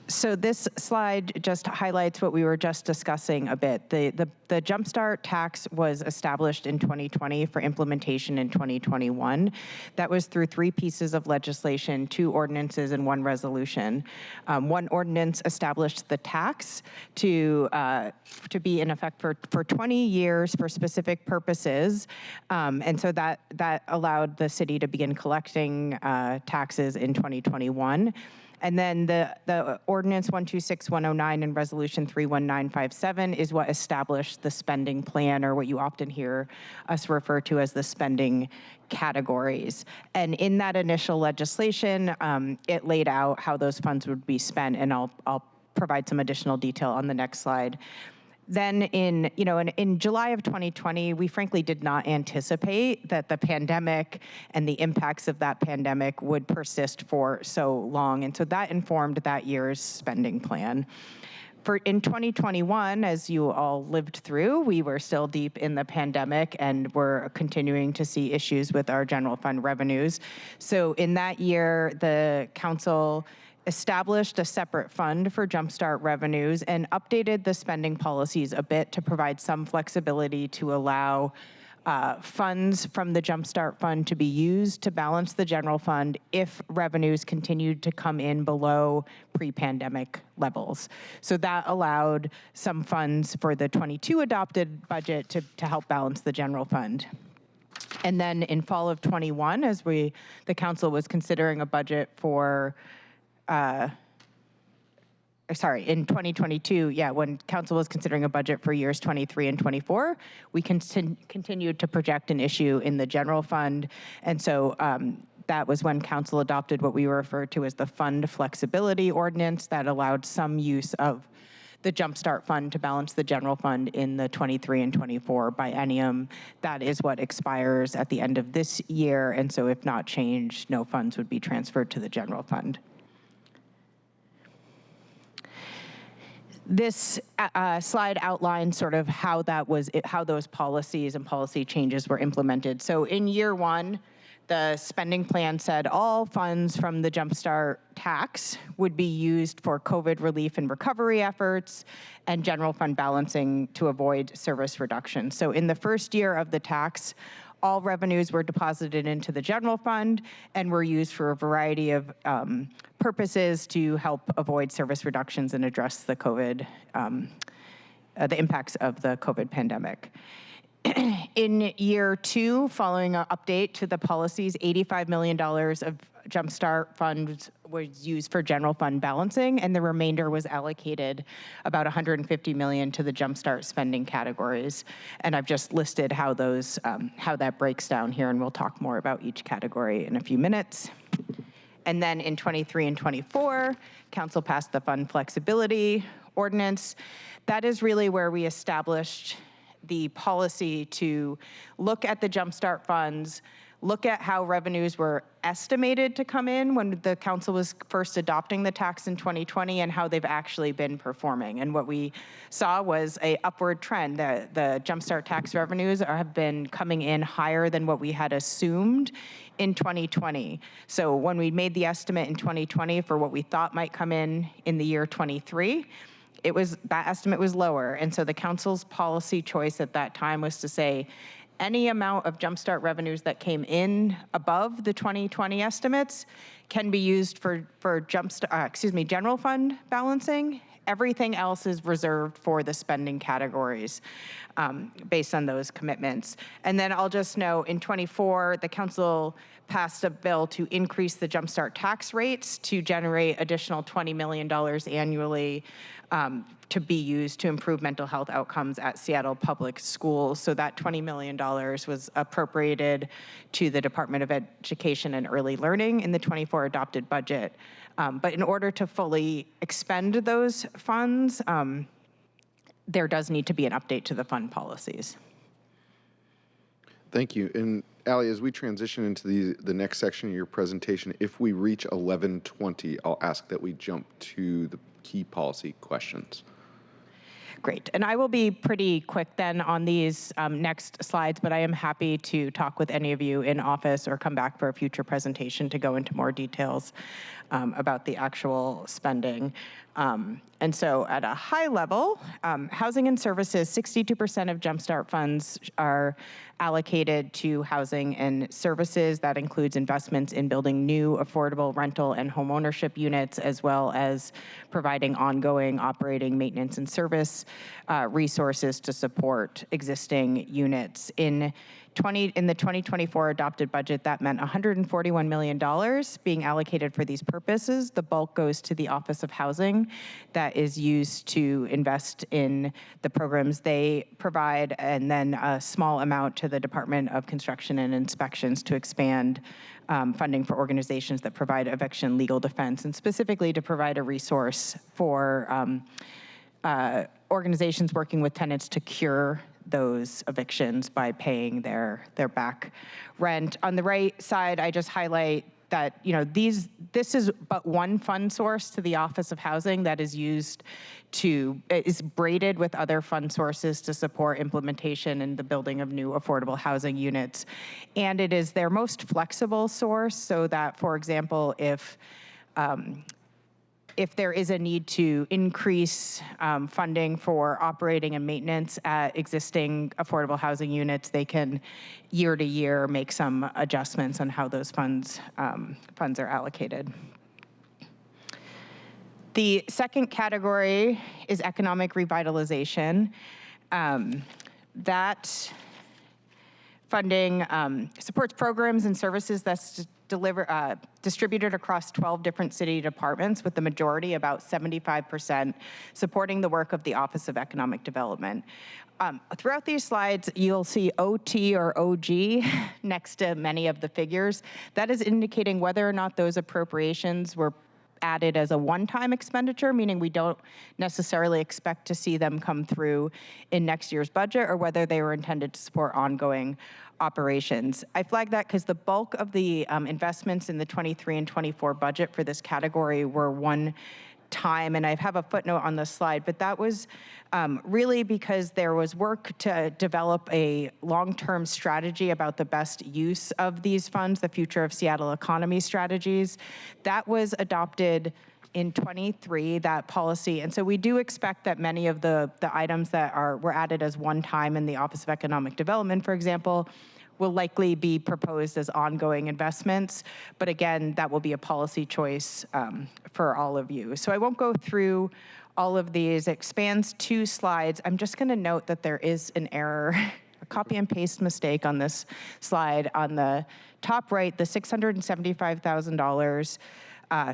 So this slide just highlights what we were just discussing a bit. The JumpStart tax was established in 2020 for implementation in 2021. That was through 3 pieces of legislation, 2 ordinances and 1 resolution. One ordinance established the tax to be in effect for 20 years for specific purposes. And so that allowed the city to begin collecting taxes in 2021. And then the Ordinance 126109 and Resolution 31957 is what established the spending plan, or what you often hear us refer to as the spending categories. And in that initial legislation, it laid out how those funds would be spent, and I'll provide some additional detail on the next slide. Then in July of 2020, we frankly did not anticipate that the pandemic and the impacts of that pandemic would persist for so long. And so that informed that year's spending plan. In 2021, as you all lived through, we were still deep in the pandemic and were continuing to see issues with our general fund revenues. So in that year, the council established a separate fund for JumpStart revenues and updated the spending policies a bit to provide some flexibility to allow funds from the JumpStart fund to be used to balance the general fund if revenues continued to come in below pre-pandemic levels. So that allowed some funds for the 22 adopted budget to help balance the general fund. And then in fall of 21, as the council was considering a budget for in 2022, when council was considering a budget for years 23 and 24, we continued to project an issue in the general fund. And so that was when council adopted what we refer to as the fund flexibility ordinance that allowed some use of the JumpStart fund to balance the general fund in the 23 and 24 biennium. That is what expires at the end of this year. And so if not changed, no funds would be transferred to the general fund. This slide outlines sort of how those policies and policy changes were implemented. So in year one, the spending plan said all funds from the JumpStart tax would be used for COVID relief and recovery efforts and general fund balancing to avoid service reduction. So in the first year of the tax, all revenues were deposited into the general fund and were used for a variety of purposes to help avoid service reductions and address the the impacts of the COVID pandemic. In year two, following an update to the policies, $85 million of JumpStart funds was used for general fund balancing, and the remainder was allocated about $150 million to the JumpStart spending categories. And I've just listed how that breaks down here, and we'll talk more about each category in a few minutes. And then in 23 and 24, council passed the fund flexibility ordinance. That is really where we established the policy to look at the JumpStart funds, look at how revenues were estimated to come in when the council was first adopting the tax in 2020 and how they've actually been performing. And what we saw was an upward trend. The JumpStart tax revenues have been coming in higher than what we had assumed in 2020. So when we made the estimate in 2020 for what we thought might come in the year 23, that estimate was lower. And so the council's policy choice at that time was to say, any amount of JumpStart revenues that came in above the 2020 estimates can be used for general fund balancing. Everything else is reserved for the spending categories based on those commitments. And then I'll just note, in 24, the council passed a bill to increase the JumpStart tax rates to generate additional $20 million annually to be used to improve mental health outcomes at Seattle public schools. So that $20 million was appropriated to the Department of Education and Early Learning in the 24 adopted budget. But in order to fully expend those funds, there does need to be an update to the fund policies. Thank you. And Allie, as we transition into the next section of your presentation, if we reach 11:20, I'll ask that we jump to the key policy questions. Great. And I will be pretty quick then on these next slides, but I am happy to talk with any of you in office or come back for a future presentation to go into more details about the actual spending. And so at a high level, housing and services, 62% of JumpStart funds are allocated to housing and services. That includes investments in building new affordable rental and home ownership units, as well as providing ongoing operating maintenance and service resources to support existing units. In the 2024 adopted budget, that meant $141 million being allocated for these purposes. The bulk goes to the Office of Housing that is used to invest in the programs they provide, and then a small amount to the Department of Construction and Inspections to expand funding for organizations that provide eviction legal defense, and specifically to provide a resource for organizations working with tenants to cure those evictions by paying their back rent. On the right side, I just highlight that this is but one fund source to the Office of Housing that is is braided with other fund sources to support implementation and the building of new affordable housing units. And it is their most flexible source, so that, for example, if there is a need to increase funding for operating and maintenance at existing affordable housing units, they can year to year make some adjustments on how those funds are allocated. The second category is economic revitalization. That funding supports programs and services that's distributed across 12 different city departments, with the majority, about 75%, supporting the work of the Office of Economic Development. Throughout these slides, you'll see OT or OG next to many of the figures. That is indicating whether or not those appropriations were added as a one-time expenditure, meaning we don't necessarily expect to see them come through in next year's budget, or whether they were intended to support ongoing operations. I flag that because the bulk of the investments in the 23 and 24 budget for this category were one time, and I have a footnote on the slide, but that was really because there was work to develop a long-term strategy about the best use of these funds, the Future of Seattle Economy strategies. That was adopted in 23, that policy, and so we do expect that many of the items that were added as one time in the Office of Economic Development, for example, will likely be proposed as ongoing investments. But again, that will be a policy choice for all of you. So I won't go through all of these. It expands 2 slides. I'm just going to note that there is an error, a copy and paste mistake on this slide. On the top right, the $675,000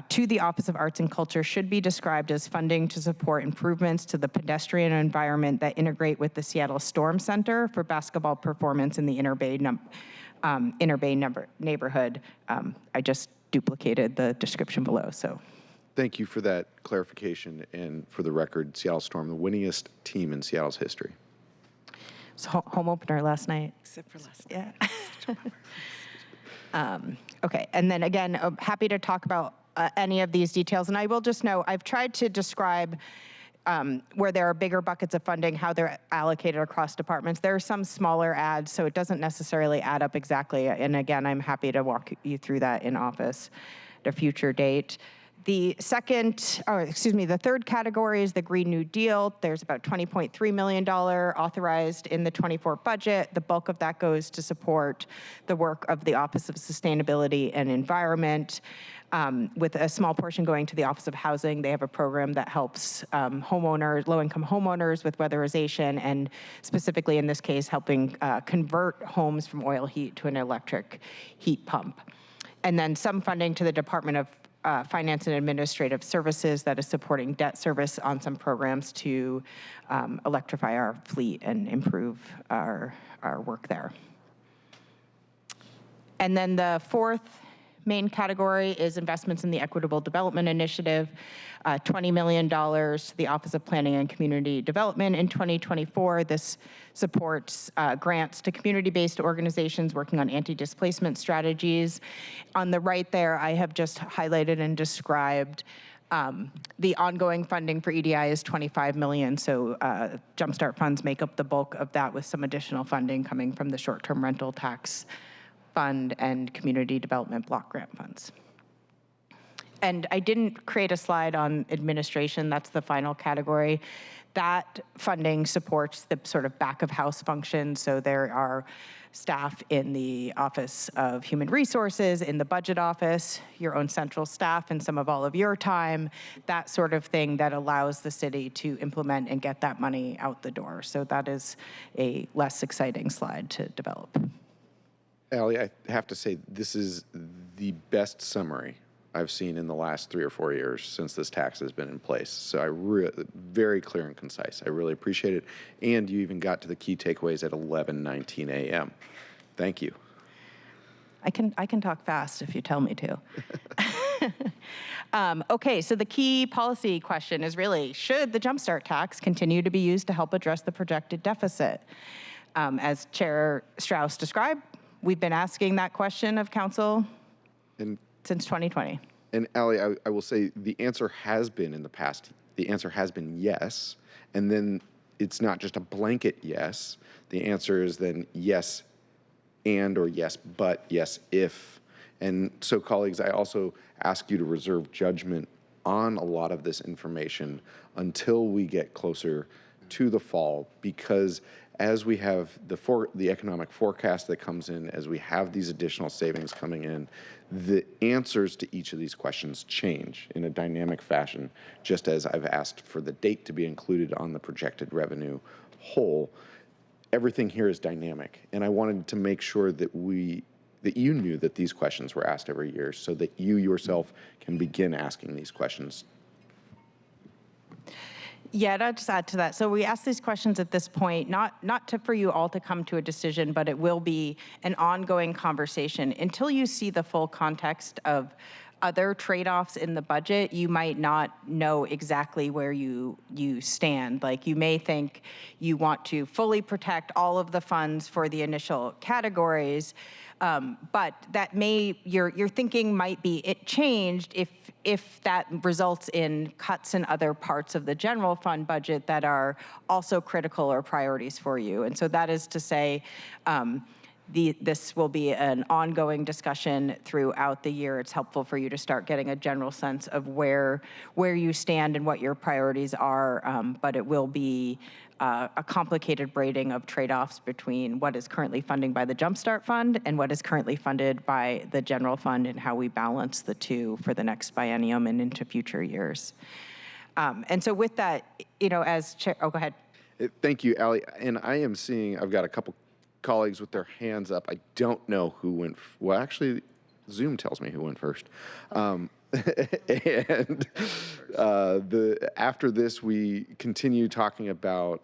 to the Office of Arts and Culture should be described as funding to support improvements to the pedestrian environment that integrate with the Seattle Storm Center for basketball performance in the Inner Bay neighborhood. I just duplicated the description below. So, thank you for that clarification. And for the record, Seattle Storm, the winningest team in Seattle's history. It's home opener last night. Except for last night. Yeah. Okay, and then again, happy to talk about any of these details. And I will just note, I've tried to describe where there are bigger buckets of funding, how they're allocated across departments. There are some smaller adds, so it doesn't necessarily add up exactly. And again, I'm happy to walk you through that in office at a future date. The third category is the Green New Deal. There's about $20.3 million authorized in the 24 budget. The bulk of that goes to support the work of the Office of Sustainability and Environment, with a small portion going to the Office of Housing. They have a program that helps low-income homeowners with weatherization, and specifically in this case, helping convert homes from oil heat to an electric heat pump. And then some funding to the Department of Finance and Administrative Services that is supporting debt service on some programs to electrify our fleet and improve our work there. And then the fourth main category is investments in the Equitable Development Initiative, $20 million to the Office of Planning and Community Development in 2024. This supports grants to community-based organizations working on anti-displacement strategies. On the right there, I have just highlighted and described the ongoing funding for EDI is $25 million, so JumpStart funds make up the bulk of that, with some additional funding coming from the short-term rental tax fund and community development block grant funds. And I didn't create a slide on administration. That's the final category. That funding supports the sort of back of house function. So there are staff in the Office of Human Resources, in the budget office, your own central staff, and some of all of your time, that sort of thing that allows the city to implement and get that money out the door. So that is a less exciting slide to develop. Allie, I have to say, this is the best summary I've seen in the last 3 or 4 years since this tax has been in place. So very clear and concise. I really appreciate it. And you even got to the key takeaways at 11:19 a.m. Thank you. I can talk fast if you tell me to. Okay, so the key policy question is really, should the JumpStart tax continue to be used to help address the projected deficit? As Chair Strauss described, we've been asking that question of council since 2020. And Ally, I will say the answer has been in the past, the answer has been yes. And then it's not just a blanket yes. The answer is then yes and or yes, but yes, if. And so, colleagues, I also ask you to reserve judgment on a lot of this information until we get closer to the fall, because as we have the economic forecast that comes in, as we have these additional savings coming in, the answers to each of these questions change in a dynamic fashion, just as I've asked for the date to be included on the projected revenue whole. Everything here is dynamic, and I wanted to make sure that you knew that these questions were asked every year so that you yourself can begin asking these questions. Yeah, I'd just add to that. So we ask these questions at this point, not for you all to come to a decision, but it will be an ongoing conversation. Until you see the full context of other trade-offs in the budget, you might not know exactly where you stand. Like, you may think you want to fully protect all of the funds for the initial categories, but that your thinking might be changed if that results in cuts in other parts of the general fund budget that are also critical or priorities for you. And so that is to say, this will be an ongoing discussion throughout the year. It's helpful for you to start getting a general sense of where you stand and what your priorities are, but it will be a complicated braiding of trade-offs between what is currently funding by the JumpStart Fund and what is currently funded by the general fund, and how we balance the two for the next biennium and into future years. And so with that, as Chair, go ahead. Thank you, Ally. And I am seeing, I've got a couple colleagues with their hands up. I don't know who went, well, actually, Zoom tells me who went first. And after this, we continue talking about,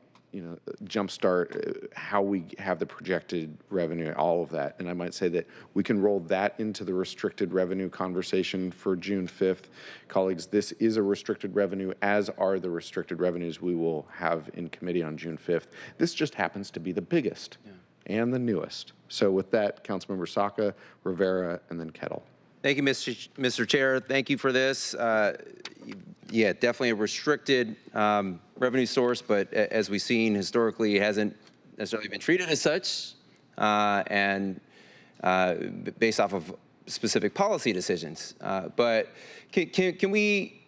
JumpStart, how we have the projected revenue, all of that. And I might say that we can roll that into the restricted revenue conversation for June 5th. Colleagues, this is a restricted revenue, as are the restricted revenues we will have in committee on June 5th. This just happens to be the biggest and the newest. So with that, Councilmember Saka, Rivera, and then Kettle. Thank you, Mr. Chair. Thank you for this. Yeah, definitely a restricted revenue source, but as we've seen historically, it hasn't necessarily been treated as such, and based off of specific policy decisions. But can we,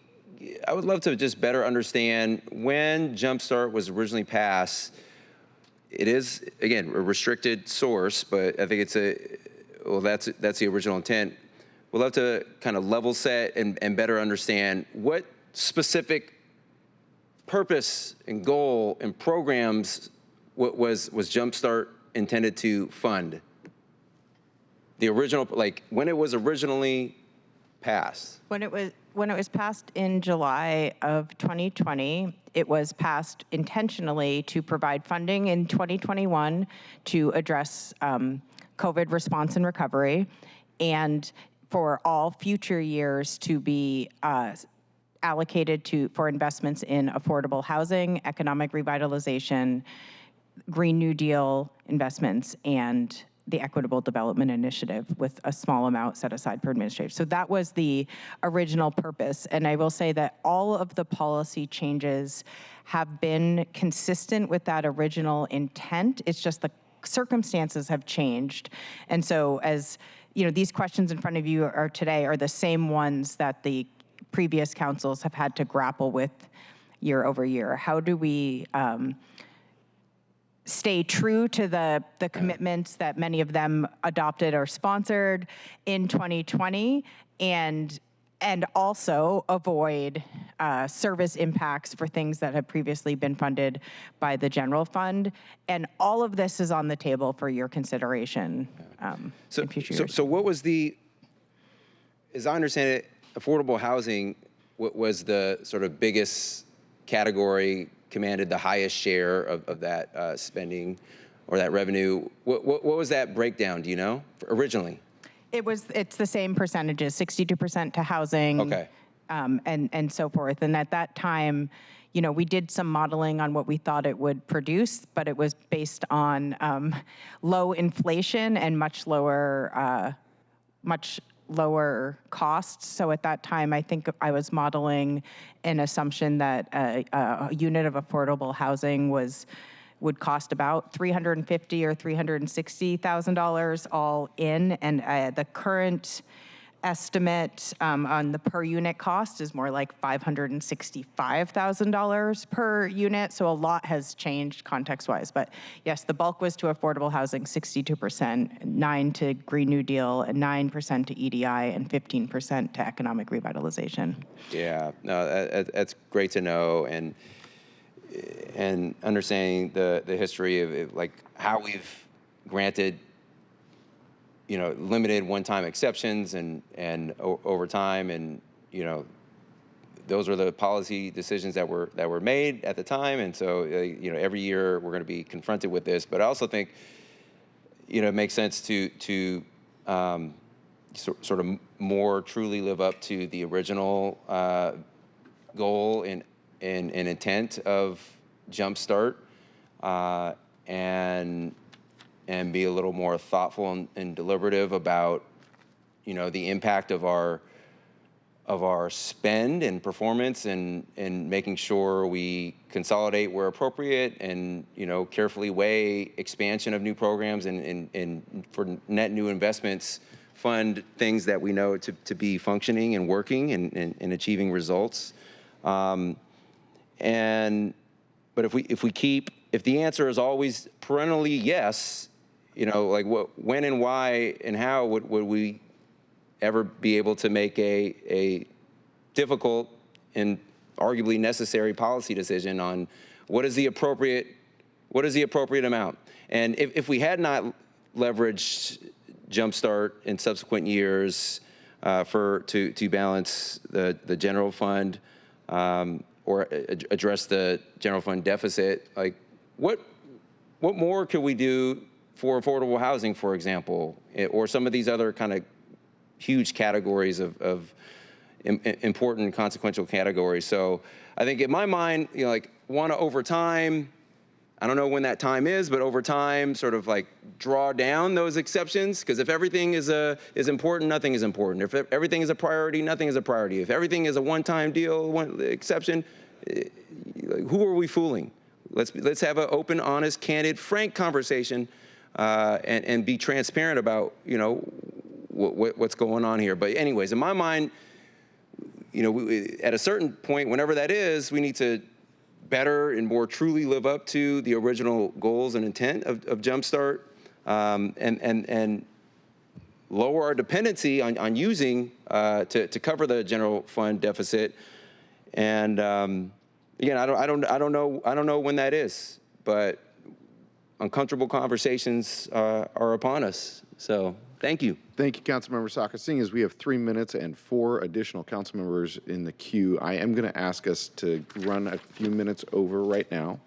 I would love to just better understand when JumpStart was originally passed. It is, again, a restricted source, but I think that's the original intent. We'd love to kind of level set and better understand what specific purpose and goal and programs was JumpStart intended to fund. The original, like when it was originally passed. When it was passed in July of 2020, it was passed intentionally to provide funding in 2021 to address COVID response and recovery, and for all future years to be allocated for investments in affordable housing, economic revitalization, Green New Deal investments, and the Equitable Development Initiative, with a small amount set aside for administrative. So that was the original purpose. And I will say that all of the policy changes have been consistent with that original intent. It's just the circumstances have changed. And so as these questions in front of you today are the same ones that the previous councils have had to grapple with year over year. How do we stay true to the commitments that many of them adopted or sponsored in 2020, and also avoid service impacts for things that have previously been funded by the general fund? And all of this is on the table for your consideration in future years. So what was as I understand it, affordable housing was the sort of biggest category, commanded the highest share of that spending or that revenue. What was that breakdown, do you know, originally? It's the same percentages, 62% to housing. Okay. And so forth. And at that time, we did some modeling on what we thought it would produce, but it was based on low inflation and much lower costs. So at that time, I think I was modeling an assumption that a unit of affordable housing would cost about $350,000 or $360,000 all in, and the current estimate on the per unit cost is more like $565,000 per unit. So a lot has changed context-wise. But yes, the bulk was to affordable housing, 62%, 9% to Green New Deal, and 9% to EDI, and 15% to economic revitalization. Yeah, no, that's great to know, and understanding the history of it, like how we've granted limited one-time exceptions and over time, and those are the policy decisions that were made at the time, and so every year we're going to be confronted with this. But I also think it makes sense to sort of more truly live up to the original goal and intent of JumpStart, and be a little more thoughtful and deliberative about, the impact of our spend and performance, and making sure we consolidate where appropriate, and carefully weigh expansion of new programs, and for net new investments, fund things that we know to be functioning and working and achieving results. But if the answer is always perennially yes, like when and why and how would we ever be able to make a difficult and arguably necessary policy decision on what is the appropriate amount? And if we had not leveraged JumpStart in subsequent years to balance the general fund, or address the general fund deficit, like what more could we do for affordable housing, for example, or some of these other kind of huge categories of important consequential categories? So I think in my mind, want to over time, I don't know when that time is, but over time, sort of like draw down those exceptions, because if everything is important, nothing is important. If everything is a priority, nothing is a priority. If everything is a one-time deal, one exception, who are we fooling? Let's have an open, honest, candid, frank conversation, and be transparent about what's going on here. But anyways, in my mind, at a certain point, whenever that is, we need to better and more truly live up to the original goals and intent of JumpStart, and lower our dependency on using to cover the general fund deficit. And again, I don't know when that is, but uncomfortable conversations are upon us. So thank you. Thank you, Councilmember Saka. Seeing as we have 3 minutes and 4 additional council members in the queue, I am going to ask us to run a few minutes over right now.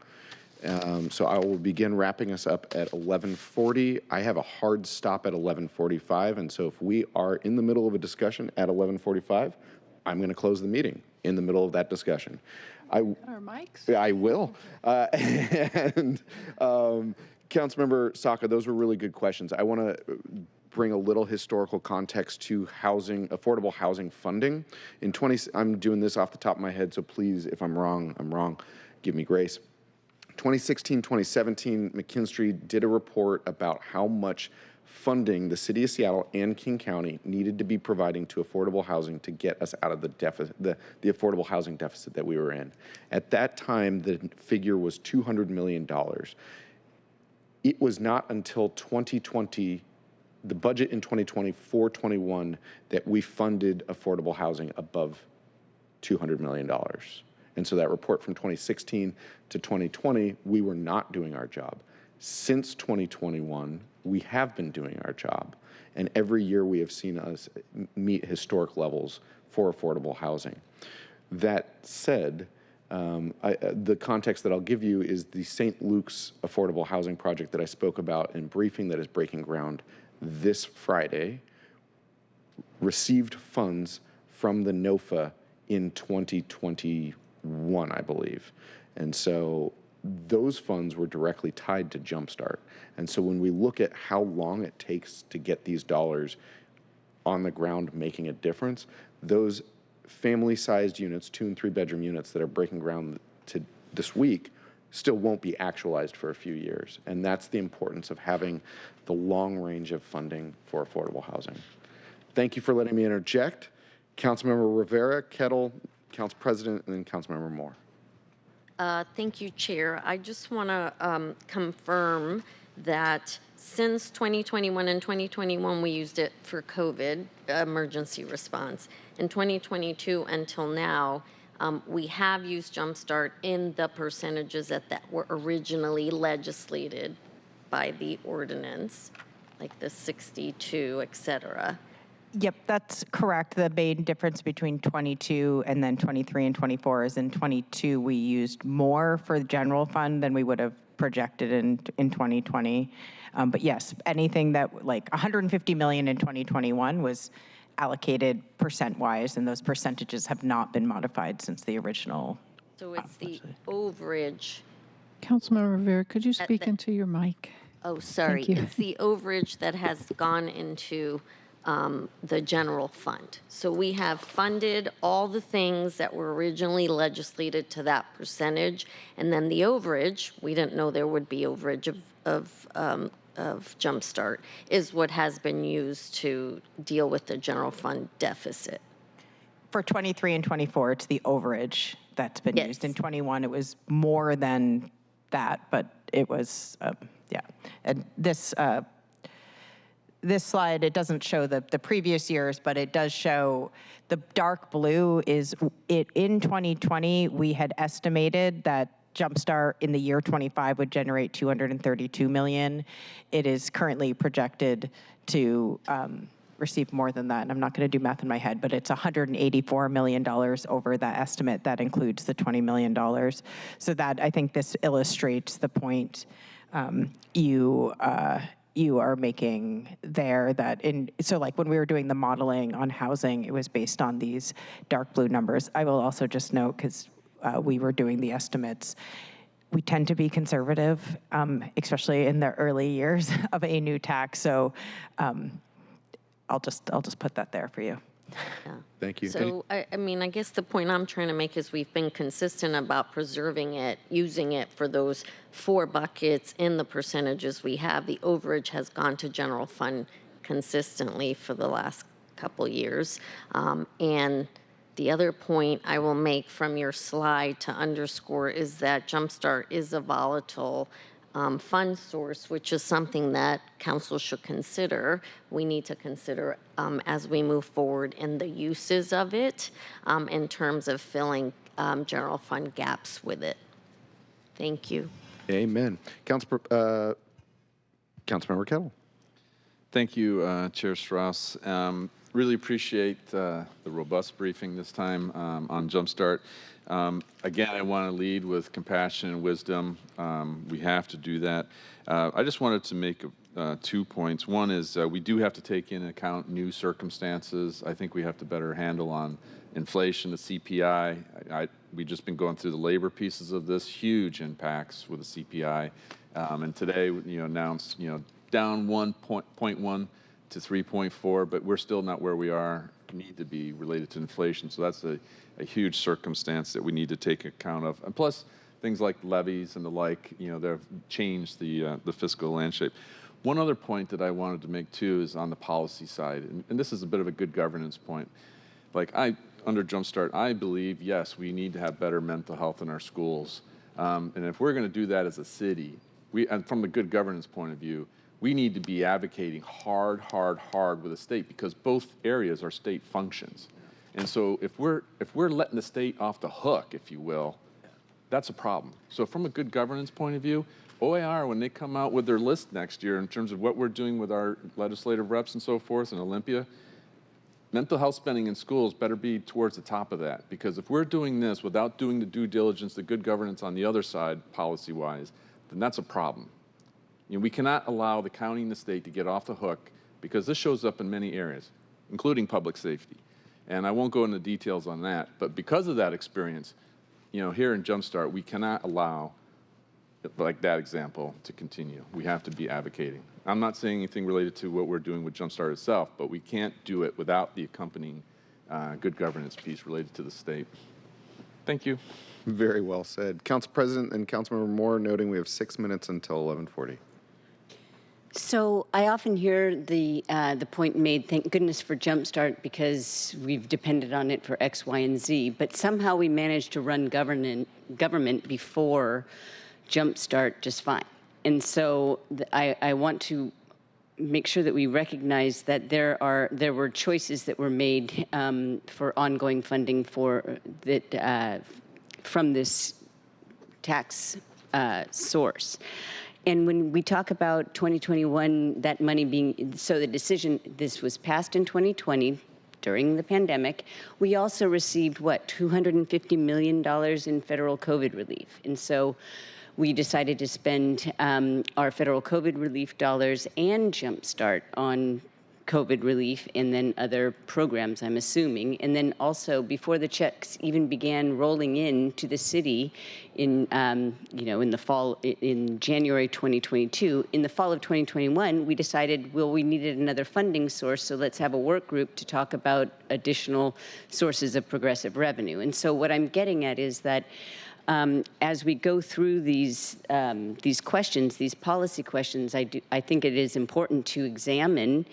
So I will begin wrapping us up at 11:40. I have a hard stop at 11:45, and so if we are in the middle of a discussion at 11:45, I'm going to close the meeting in the middle of that discussion. Our mics? I will. Councilmember Saka, those were really good questions. I want to bring a little historical context to affordable housing funding. I'm doing this off the top of my head, so please, if I'm wrong, give me grace. 2016, 2017, McKinstry did a report about how much funding the city of Seattle and King County needed to be providing to affordable housing to get us out of the affordable housing deficit that we were in. At that time, the figure was $200 million. It was not until 2020, the budget in 2020 for 21, that we funded affordable housing above $200 million. And so that report from 2016 to 2020, we were not doing our job. Since 2021, we have been doing our job. And every year we have seen us meet historic levels for affordable housing. That said, the context that I'll give you is the St. Luke's affordable housing project that I spoke about in briefing that is breaking ground this Friday. received funds from the NOFA in 2021, I believe. And so those funds were directly tied to JumpStart. And so when we look at how long it takes to get these dollars on the ground making a difference, those family-sized units, 2 and 3 bedroom units that are breaking ground to this week still won't be actualized for a few years. And that's the importance of having the long range of funding for affordable housing. Thank you for letting me interject. Councilmember Rivera, Kettle, Council President, and then Councilmember Moore. Thank you, Chair. I just want to confirm that since 2021 and 2021, we used it for COVID emergency response. In 2022 until now, we have used JumpStart in the percentages that were originally legislated by the ordinance, like the 62, et cetera. Yep, that's correct. The main difference between 22 and then 23 and 24 is in 22 we used more for the general fund than we would have projected in 2020. But yes, anything that like 150 million in 2021 was allocated percent-wise, and those percentages have not been modified since the original. So it's the overage. Councilmember Rivera, could you speak into your mic? Oh, sorry. Thank you. It's the overage that has gone into the general fund. So we have funded all the things that were originally legislated to that percentage, and then the overage, we didn't know there would be overage of JumpStart, is what has been used to deal with the general fund deficit. For 23 and 24, it's the overage that's been used. In 21, it was more than that, but it was, yeah. And this slide, it doesn't show the previous years, but it does show the dark blue is in 2020, we had estimated that JumpStart in the year 25 would generate 232 million. It is currently projected to receive more than that. And I'm not going to do math in my head, but it's $184 million over that estimate. That includes the $20 million. So that, I think this illustrates the point you are making there, that so like when we were doing the modeling on housing, it was based on these dark blue numbers. I will also just note, because we were doing the estimates, we tend to be conservative, especially in the early years of a new tax. So I'll just put that there for you. Yeah. Thank you. So, I mean, I guess the point I'm trying to make is we've been consistent about preserving it, using it for those 4 buckets in the percentages we have. The overage has gone to general fund consistently for the last couple years. And the other point I will make from your slide to underscore is that JumpStart is a volatile fund source, which is something that council should consider. We need to consider as we move forward in the uses of it in terms of filling general fund gaps with it. Thank you. Amen. Councilmember Kettle. Thank you, Chair Strauss. Really appreciate the robust briefing this time on JumpStart. Again, I want to lead with compassion and wisdom. We have to do that. I just wanted to make 2 points. One is we do have to take into account new circumstances. I think we have to better handle on inflation, the CPI. We've just been going through the labor pieces of this, huge impacts with the CPI. And today, announced, down 1.1 to 3.4, but we're still not where we need to be related to inflation. So that's a huge circumstance that we need to take account of. And plus, things like levies and the like, they've changed the fiscal landscape. One other point that I wanted to make too is on the policy side, and this is a bit of a good governance point. Like under JumpStart, I believe, yes, we need to have better mental health in our schools. And if we're going to do that as a city, and from the good governance point of view, we need to be advocating hard with the state, because both areas are state functions. And so if we're letting the state off the hook, if you will, that's a problem. So from a good governance point of view, OAR, when they come out with their list next year in terms of what we're doing with our legislative reps and so forth in Olympia, mental health spending in schools better be towards the top of that. Because if we're doing this without doing the due diligence, the good governance on the other side, policy-wise, then that's a problem. We cannot allow the county and the state to get off the hook, because this shows up in many areas. including public safety. And I won't go into details on that, but because of that experience, here in JumpStart, we cannot allow, like that example, to continue. We have to be advocating. I'm not saying anything related to what we're doing with JumpStart itself, but we can't do it without the accompanying good governance piece related to the state. Thank you. Very well said. Council President and Councilmember Moore noting we have 6 minutes until 11:40. So I often hear the point made, thank goodness for JumpStart because we've depended on it for X, Y, and Z, but somehow we managed to run government before JumpStart just fine. And so I want to make sure that we recognize that there were choices that were made for ongoing funding from this tax source. And when we talk about 2021, that money being, so the decision, this was passed in 2020 during the pandemic. We also received, what, $250 million in federal COVID relief. And so we decided to spend our federal COVID relief dollars and JumpStart on COVID relief and then other programs, I'm assuming. And then also before the checks even began rolling in to the city in, in the fall, in January 2022, in the fall of 2021, we decided, well, we needed another funding source, so let's have a work group to talk about additional sources of progressive revenue. And so what I'm getting at is that as we go through these questions, these policy questions, I think it is important to examine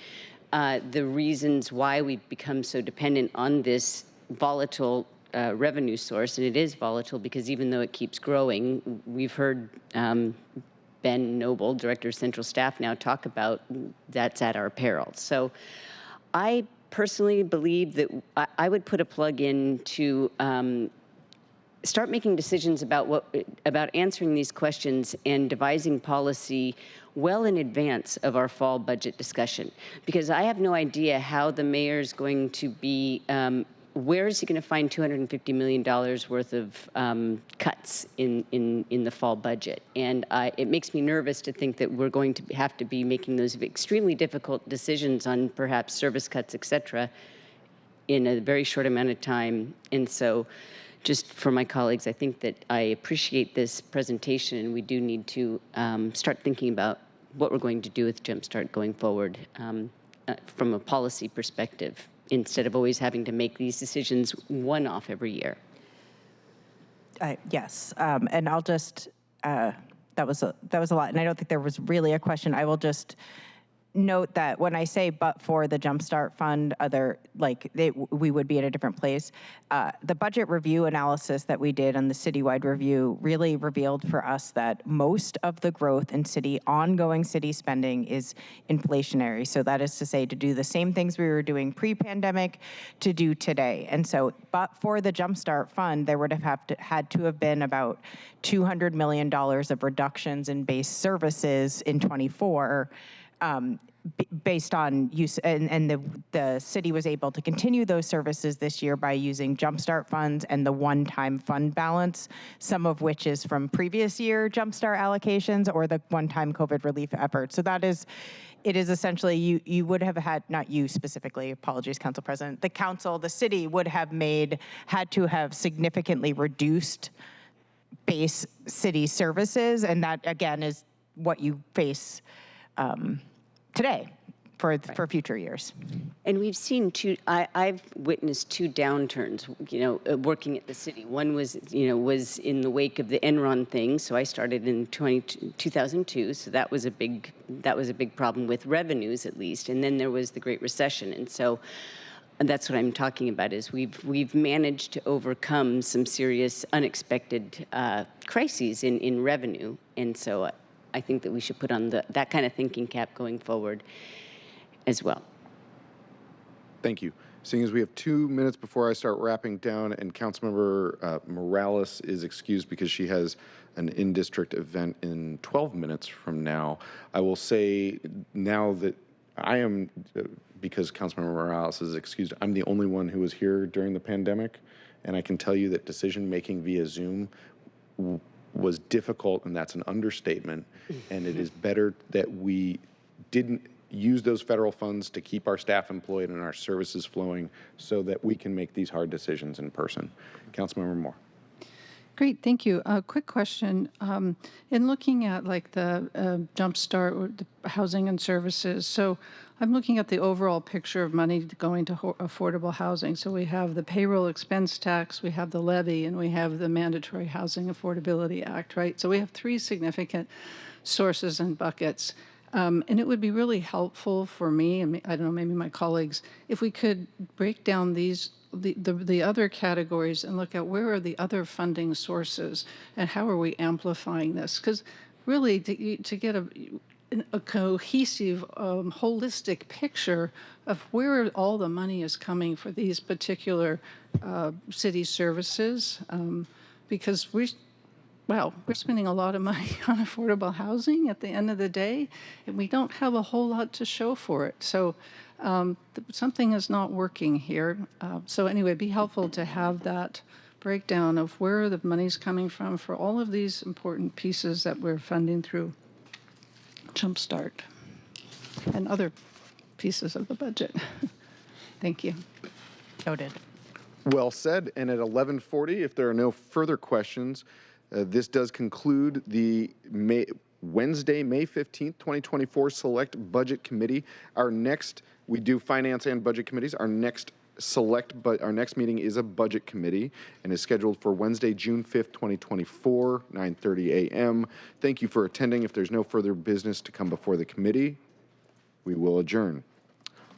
the reasons why we've become so dependent on this volatile revenue source. And it is volatile because even though it keeps growing, we've heard Ben Noble, Director of Central Staff, now talk about that's at our peril. So I personally believe that I would put a plug in to start making decisions about answering these questions and devising policy well in advance of our fall budget discussion. Because I have no idea how the mayor's going to be, where is he going to find $250 million worth of cuts in the fall budget? And it makes me nervous to think that we're going to have to be making those extremely difficult decisions on perhaps service cuts, et cetera, in a very short amount of time. And so just for my colleagues, I think that I appreciate this presentation, and we do need to start thinking about what we're going to do with JumpStart going forward from a policy perspective, instead of always having to make these decisions one-off every year. Yes, and I'll just, that was a lot, and I don't think there was really a question. I will just note that when I say but for the JumpStart Fund, we would be at a different place. The budget review analysis that we did on the citywide review really revealed for us that most of the growth in ongoing city spending is inflationary. So that is to say, to do the same things we were doing pre-pandemic to do today. And so, but for the JumpStart Fund, there would have had to have been about $200 million of reductions in base services in '24. Based on use, and the city was able to continue those services this year by using JumpStart funds and the one-time fund balance, some of which is from previous year JumpStart allocations or the one-time COVID relief effort. So it is essentially, you would have had, not you specifically, apologies, Council President, the city would have had to have significantly reduced base city services, and that again is what you face today for future years. And we've seen I've witnessed two downturns, working at the city. One was, was in the wake of the Enron thing. So I started in 2002. So that was a big problem with revenues, at least. And then there was the Great Recession. And so that's what I'm talking about, is we've managed to overcome some serious unexpected crises in revenue. And so I think that we should put on that kind of thinking cap going forward as well. Thank you. Seeing as we have 2 minutes before I start wrapping down, and Councilmember Morales is excused because she has an in-district event in 12 minutes from now, I will say now that I am, because Councilmember Morales is excused, I'm the only one who was here during the pandemic, and I can tell you that decision-making via Zoom was difficult, and that's an understatement. And it is better that we didn't use those federal funds to keep our staff employed and our services flowing so that we can make these hard decisions in person. Councilmember Moore. Great, thank you. A quick question. In looking at like the JumpStart or the housing and services, so I'm looking at the overall picture of money going to affordable housing. So we have the payroll expense tax, we have the levy, and we have the Mandatory Housing Affordability Act, right? So we have three significant sources and buckets. And it would be really helpful for me, and I don't know, maybe my colleagues, if we could break down the other categories and look at where are the other funding sources and how are we amplifying this? Because really, to get a cohesive, holistic picture of where all the money is coming for these particular city services, because we're spending a lot of money on affordable housing at the end of the day, and we don't have a whole lot to show for it. So something is not working here. So anyway, it'd be helpful to have that breakdown of where the money's coming from for all of these important pieces that we're funding through JumpStart and other pieces of the budget. Thank you. Noted. Well said. And at 11:40, if there are no further questions, this does conclude the Wednesday, May 15th, 2024 Select Budget Committee. We do Finance and Budget Committees. Our next meeting is a Budget Committee and is scheduled for Wednesday, June 5th, 2024, 9:30 a.m. Thank you for attending. If there's no further business to come before the committee, we will adjourn.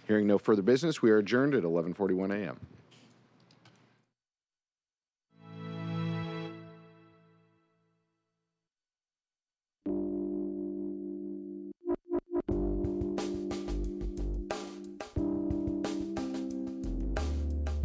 Hearing no further business, we are adjourned at 11:41 a.m.